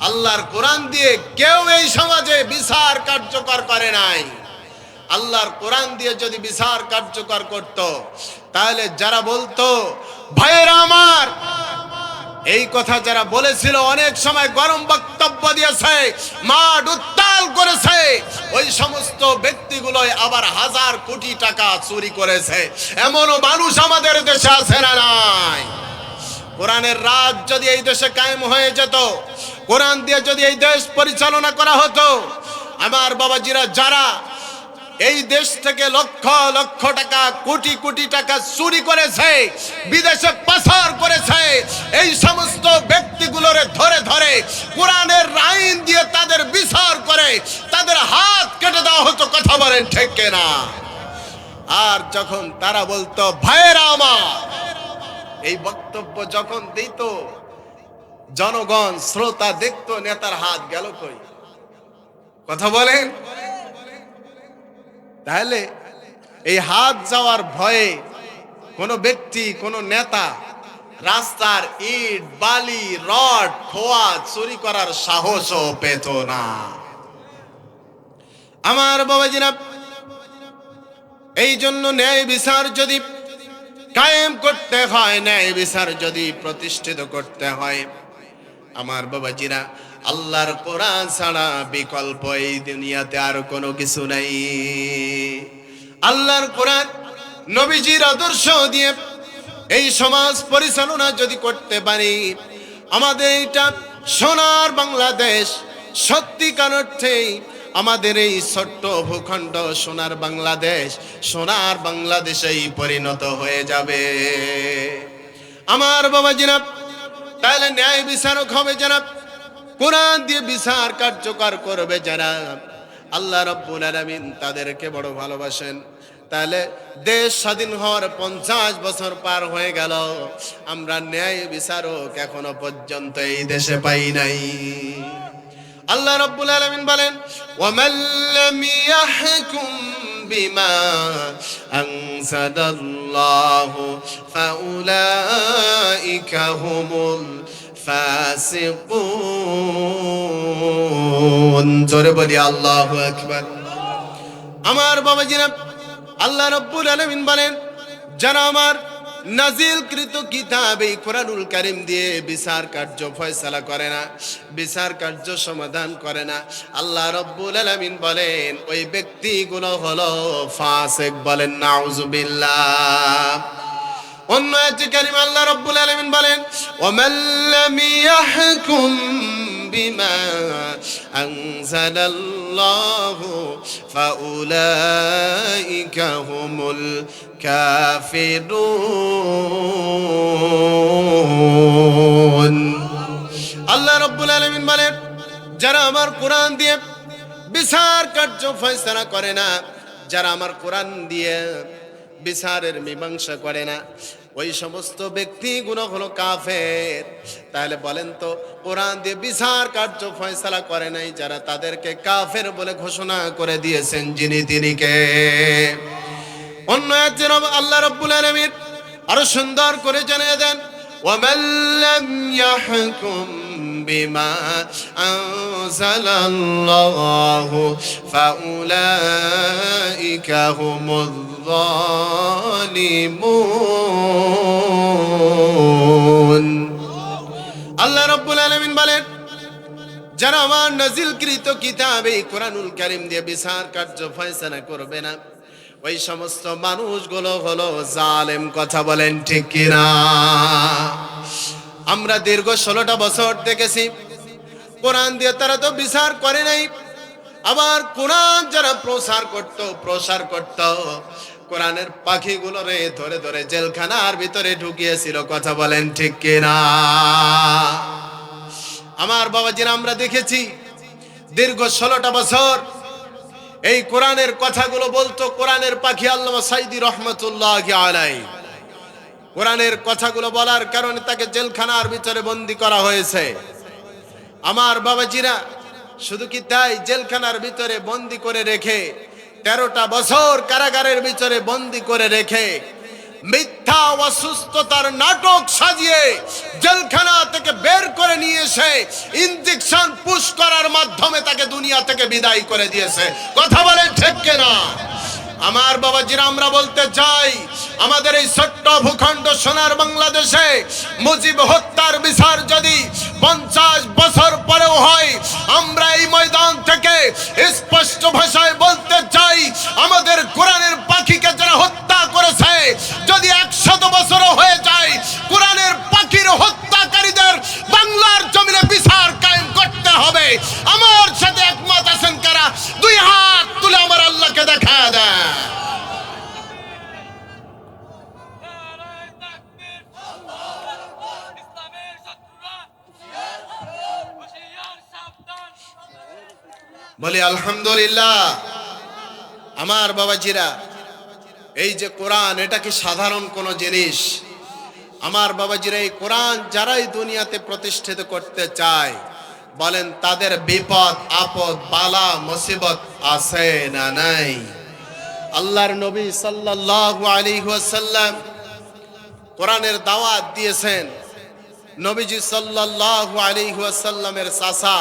আল্লাহর কোরআন দিয়ে কেউ এই সমাজে বিচার কার্যকর করে নাই। আল্লাহর কোরআন দিয়ে যদি বিচার কার্যকর করত, তাহলে যারা বলতো ভাইয়েরা আমার, এই কথা যারা বলেছিল, অনেক সময় গরম বক্তব্য দিয়েছে, মাঠ উত্তাল করেছে, ওই সমস্ত ব্যক্তিগুলোই আবার হাজার কোটি টাকা চুরি করেছে। এমনও মানুষ আমাদের দেশে আছে না নাই? কোরআনের রাজ যদি এই দেশে কায়েম হয়ে যেত, কোরআন দিয়ে যদি এই দেশ পরিচালনা করা হতো, আমার বাবাজিরা যারা এই দেশ থেকে লক্ষ লক্ষ টাকা, কোটি কোটি টাকা চুরি করেছে, বিদেশে পাচার করেছে, এই সমস্ত ব্যক্তিগুলোর ধরে ধরে কোরআনের আইন দিয়ে তাদের বিচার করে তাদের হাত কেটে দেওয়া হতো। কথা বলেন ঠিক কিনা? আর যখন তারা বলতো ভাইয়েরা আমার, এই বক্তব্য যখন দিত, জনগণ শ্রোতা দেখতো নেতার হাত গেল কই। কথা বলেন? তাহলে এই হাত যাওয়ার ভয়ে কোনো ব্যক্তি, কোনো নেতা রাস্তার ইট, বালি, রড, খোয়া চুরি করার সাহসও পেত না। আমার বাবাজিরা, এই জন্য ন্যায় বিচার যদি কায়েম করতে হয়, ন্যায় বিচার যদি প্রতিষ্ঠিত করতে হয়, আমার বাবাজিরা, আল্লাহর কোরআন ছাড়া বিকল্প এই দুনিয়াতে আর কোনো কিছু নাই। আল্লাহর কোরআন, নবীজির আদর্শ দিয়ে এই সমাজ পরিচালনা যদি করতে পারি, আমাদের এটা সোনার বাংলাদেশ সত্যিকার অর্থেই আমাদের এই ছোট্ট ভূখণ্ড সোনার বাংলাদেশ, সোনার বাংলাদেশেই পরিণত হয়ে যাবে। আমার বাবাজিরা, তাহলে ন্যায় বিচারক হবে যারা, কোরআন দিয়ে বিচার কার্যকর করবে যারা, আল্লাহ রাব্বুল আলামিন তাদেরকে বড় ভালোবাসেন। তাহলে দেশ স্বাধীন হওয়ার 50 বছর পার হয়ে গেল, আমরা ন্যায় বিচারক এখনো পর্যন্ত এই দেশে পাই নাই। আল্লাহ রাব্বুল আলামিন বলেন, ওয়ামান লাম ইয়াহকুম বিমা আনজালাল্লাহু ফাউলাইকা হুমুল ফাসিকুন। জোরে বলি আল্লাহু আকবার। আমার বাবাজিরা, আল্লাহ রাব্বুল আলামিন বলেন, যারা আমার নাজিলকৃত কিতাব এই কোরআনুল কারীম দিয়ে বিচার কার্য ফয়সালা করে না, বিচার কার্য সমাধান করে না, আল্লাহ রাব্বুল আলামিন বলেন ওই ব্যক্তিগুলো হলো ফাসিক। বলেন নাউযুবিল্লাহ। অন্য আয়াতে কারিমে আল্লাহ রাব্বুল আলামিন বলেন, ওয়ামান লাম ইয়াহকুম বিমা আনজালাল্লাহু ফাউলাইকা হুমুল কাফিরুন। আল্লাহ রাব্বুল আলামিন বলেন, যারা আমার কোরআন দিয়ে বিচার কার্য ফয়সালা করে না, যারা আমার কোরআন দিয়ে বিচারের মীমাংসা করে না, ওই সমস্ত ব্যক্তিগুলো হলো কাফের। তাহলে বলেন তো, কোরআন দিয়ে বিচার কার্য ফয়সালা করে নাই যারা, তাদেরকে কাফের বলে ঘোষণা করে দিয়েছেন যিনি, তিনি কে? অন্য আয়াতে আল্লাহ রাব্বুল আলামিন আরো সুন্দর করে জানিয়ে দেন, ওয়ামান লাম ইয়াহকুম বিমা আনজালাল্লাহু ফাউলাইকা হুমুয যালিমুন। আল্লাহ রাব্বুল আলামিন বলেন, যারা আমার নাজিলকৃত কিতাব এই কোরআনুল কারীম দিয়ে বিচার কার্য ফয়সালা করবে না, ওই সমস্ত মানুষগুলো হলো জালেম। কথা বলেন ঠিক কিনা? আমরা দীর্ঘ 16টা বছর দেখেছি কোরআন দিয়ে তারা তো বিচার করে নাই, আবার কোরআন যারা প্রসার করত কোরআনের পাখিগুলো রে ধরে ধরে জেলখানার ভিতরে ঢুকিয়েছিল। কথা বলেন ঠিক কিনা? আমার বাবাজিরা, আমরা দেখেছি দীর্ঘ 16টা বছর এই কোরআনের কথাগুলো বলতো কোরআনের পাখি আল্লামা সাইদি রহমতুল্লাহি আলাইহি। কোরআনের কথাগুলো বলার কারণে তাকে জেলখানার ভিতরে বন্দী করা হয়েছে। আমার বাবাজিরা, শুধু কি তাই, জেলখানার ভিতরে বন্দী করে রেখে 13টা বছর কারাগারের ভিতরে বন্দী করে রেখে মিথ্যা অসুস্থতার নাটক সাজিয়ে জেলখানা থেকে বের করে নিয়ে এসে ইনজেকশন পুশ করার মাধ্যমে তাকে দুনিয়া থেকে বিদায় করে দিয়েছে। কথা বলেন ঠিক কিনা? আমার বাবাজিরা, আমরা বলতে চাই আমাদের এই ছোট্ট ভূখণ্ড সোনার বাংলাদেশে মুজিব হত্যার বিচার যদি 50 বছর পরেও হয়, আমরা এই ময়দান থেকে স্পষ্ট ভাষায় বলতে চাই আমাদের কোরআনের পাখিকে যারা হত্যা করেছে, যদি 100 বছরও হয়ে যায়, কোরআনের পাখির হত্যাকারীদের বাংলার জমিনে বিচার কায়েম করতে হবে। আমার সাথে একমত আছেন কারা? 2 হাত তুলে আমার আল্লাহকে দেখা দেয়। বলি আলহামদুলিল্লাহ। আমার বাবাজিরা, এই যে কোরআন, এটা কি সাধারণ কোনো জিনিস? আমার বাবাজিরা, এই কোরআন যারাই দুনিয়াতে প্রতিষ্ঠিত করতে চায়, বলেন তাদের বিপদ আপদ বালা মুসিবত আছে না নাই? আল্লাহর নবী সাল্লাল্লাহু আলাইহি ওয়াসাল্লাম কোরআনের দাওয়াত দিয়েছেন। নবীজি সাল্লাল্লাহু আলাইহি ওয়াসাল্লামের চাচা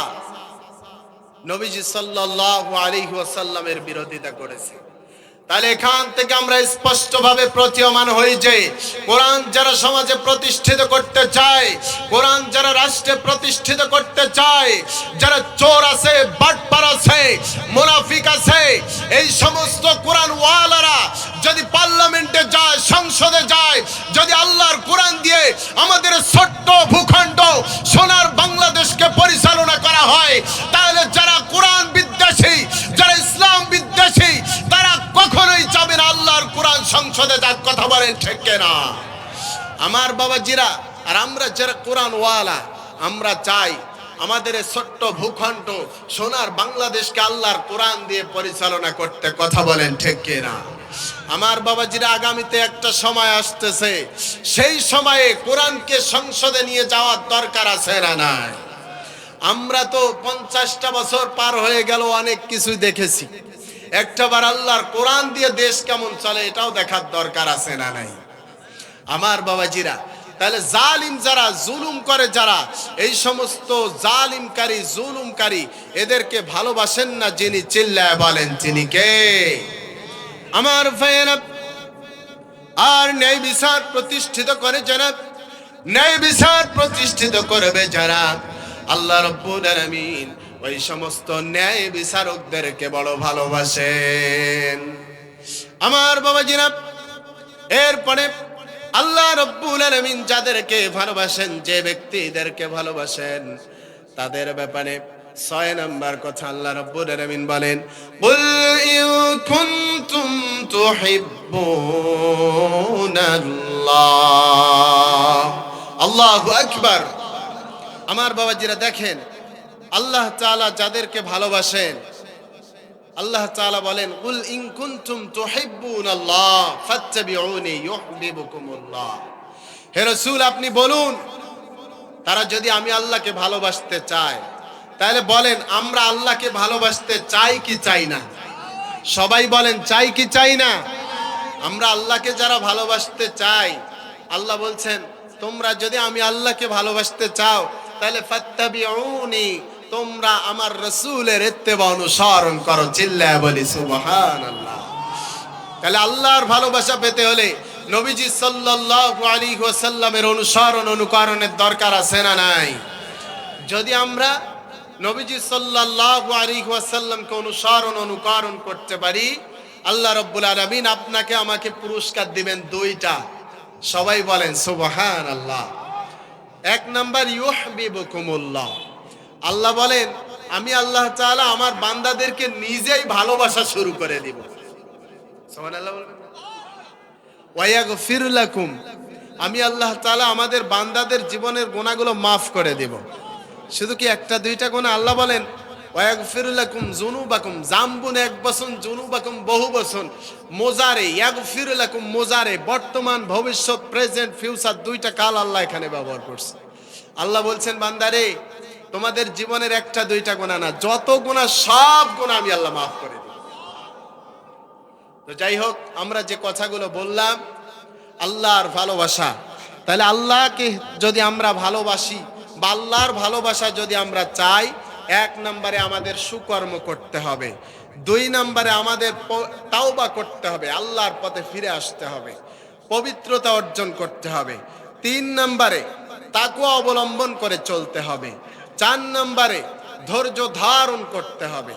নবীজি সাল্লাল্লাহু আলাইহি ওয়াসাল্লামের বিরোধিতা করেছে। তাহলে এখান থেকে আমরা স্পষ্টভাবে প্রতীয়মান হই যে কোরআন যারা সমাজে প্রতিষ্ঠিত করতে চায়, কোরআন যারা রাষ্ট্রে প্রতিষ্ঠিত করতে চায়, যারা চোর আছে, বাটপার আছে, মুনাফিক আছে, এই সমস্ত কোরআন ওয়ালারা যদি পার্লামেন্টে যায়, সংসদে যায়, যদি আল্লাহর কোরআন দিয়ে আমাদের ছোট্ট ভূখণ্ড সোনার বাংলাদেশকে পরিচালনা করা হয়, তাহলে যারা কোরআন বিদ্বেষী, যারা ইসলাম বিদ্বেষী, তারা কখনোই চাবে না আল্লাহর কোরআন সংসদে যাক। কথা বলেন ঠিক কিনা? আমার বাবাজিরা, আর আমরা যারা কোরআন ওয়ালা, আমরা চাই আমাদের ছোট্ট ভূখণ্ড সোনার বাংলাদেশকে আল্লাহর কোরআন দিয়ে পরিচালনা করতে। কথা বলেন ঠিক কিনা? আমার বাবাজিরা, আগামীতে একটা সময় আসতেছে, সেই সময়ে কোরআনকে সংসদে নিয়ে যাওয়ার দরকার আছে না নাই? আমরা তো 50টা বছর পার হয়ে গেল, অনেক কিছুই দেখেছি। একটাবার আল্লাহর কোরআন দিয়ে দেশ কেমন চলে এটাও দেখার দরকার আছে না নাই? আমার বাবাজিরা, তাহলে জালিম যারা, জুলুম করে যারা, এই সমস্ত জালিমকারী জুলুমকারী, এদেরকে ভালোবাসেন না যিনি? চিল্লায় বলেন তিনি কে? আমার ভাইয়েরা, আর ন্যায় বিচার প্রতিষ্ঠিত করে যারা, ন্যায় বিচার প্রতিষ্ঠিত করবে যারা, আল্লাহ রাব্বুল আলামিন ওই সমস্ত ন্যায় বিচারকদেরকে বড় ভালোবাসেন। আমার বাবাজিরা, এরপরে আল্লাহ রাব্বুল আলামিন যাদেরকে ভালোবাসেন, যে ব্যক্তিদেরকে ভালোবাসেন, তাদের ব্যাপারে 6 নম্বর কথা আল্লাহ রাব্বুল আলামিন বলেন, কুল ইন কুনতুম তুহিব্বুনাল্লাহ। আল্লাহু আকবার। আমার বাবাজিরা দেখেন, আল্লাহ তাআলা যাদেরকে ভালোবাসেন, আল্লাহ তাআলা বলেন, কুল ইন কুনতুম তুহিব্বুনাল্লাহ ফাত্তাবিউনি ইউহিব্বুকুমুল্লাহ। হে রাসূল, আপনি বলুন, তারা যদি আমি আল্লাহকে ভালোবাসতে চায়, তাহলে বলেন আমরা আল্লাহকে ভালোবাসতে চাই কি চাই না? সবাই বলেন, চাই কি চাই না? আমরা আল্লাহকে যারা ভালোবাসতে চাই, আল্লাহ বলছেন তোমরা যদি আমি আল্লাহকে ভালোবাসতে চাও, তাহলে ফাত্তাবিউনি, তোমরা আমার রাসূলের ইত্তেবা অনুসরণ করো। চিল্লায়া বলি সুবহানাল্লাহ। তাহলে আল্লাহর ভালোবাসা পেতে হলে নবীজি সাল্লাল্লাহু আলাইহি ওয়াসাল্লামের অনুসরণ অনুকরণের দরকার আছে না নাই? যদি আমরা নবীজি সাল্লাল্লাহু আলাইহি ওয়াসাল্লামকে অনুকরণ করতে পারি, আল্লাহ রাব্বুল আলামিন আপনাকে আমাকে পুরস্কার দিবেন দুইটা। সবাই বলেন সুবহানাল্লাহ। এক নাম্বার ইউহিব্বুকুমুল্লাহ, আল্লাহ বলেন আমি আল্লাহ তাআলা আমার বান্দাদেরকে নিজেই ভালোবাসা শুরু করে দিব। সুবহানাল্লাহ বলবেন। ওয়া ইয়াগফির লাকুম, আমি আল্লাহ তাআলা আমাদের বান্দাদের জীবনের গুনাহগুলো মাফ করে দেব। শুধু কি একটা দুইটা গুনাহ? আল্লাহ বলেন ওয়া ইয়াগফির লাকুম যুনুবাকুম, জামবুন এক বছর, যুনুবাকুম বহু বছর। মোজারে ইয়াগফির লাকুম, মোজারে বর্তমান ভবিষ্যৎ প্রেজেন্ট ফিউচার দুইটা কাল আল্লাহ এখানে ব্যবহার করছে। আল্লাহ বলছেন বান্দারে তোমাদের জীবনের একটা দুইটা গুনাহ না, যত গুনাহ সব গুনাহ আমি আল্লাহ মাফ করে দেব। তো যাই হোক, আমরা যে কথাগুলো বললাম আল্লাহর ভালোবাসা, তাহলে আল্লাহকে যদি আমরা ভালোবাসি বা আল্লাহর ভালোবাসা যদি আমরা চাই, এক নম্বরে আমাদের সুকর্ম করতে হবে, দুই নম্বরে আমাদের তাওবা করতে হবে, আল্লাহর পথে ফিরে আসতে হবে, পবিত্রতা অর্জন করতে হবে, তিন নম্বরে তাকওয়া অবলম্বন করে চলতে হবে, চার নম্বরে ধৈর্য ধারণ করতে হবে,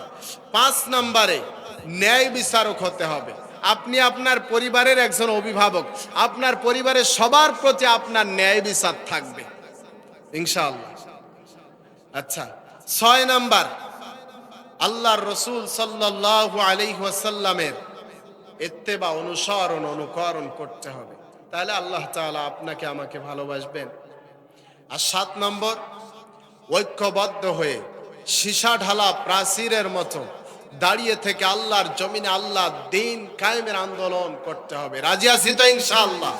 পাঁচ নম্বরে ন্যায় বিচারক হতে হবে। আপনি আপনার পরিবারের একজন অভিভাবক, আপনার পরিবারের সবার প্রতি আপনার ন্যায় বিচার থাকবে ইনশাআল্লাহ। আচ্ছা, ছয় নাম্বার আল্লাহর রাসূল সাল্লাল্লাহু আলাইহি ওয়াসাল্লামের ইত্তেবা, অনুকরণ করতে হবে, তাহলে আল্লাহ তাআলা আপনাকে আমাকে ভালোবাসবেন। আর সাত নম্বর, ঐক্যবদ্ধ হয়ে সীসা ঢালা প্রাচীরের মতো দাঁড়িয়ে থেকে আল্লাহর জমিনে আল্লাহ দ্বীন কায়েমের আন্দোলন করতে হবে। রাজি আছি তো ইনশাআল্লাহ?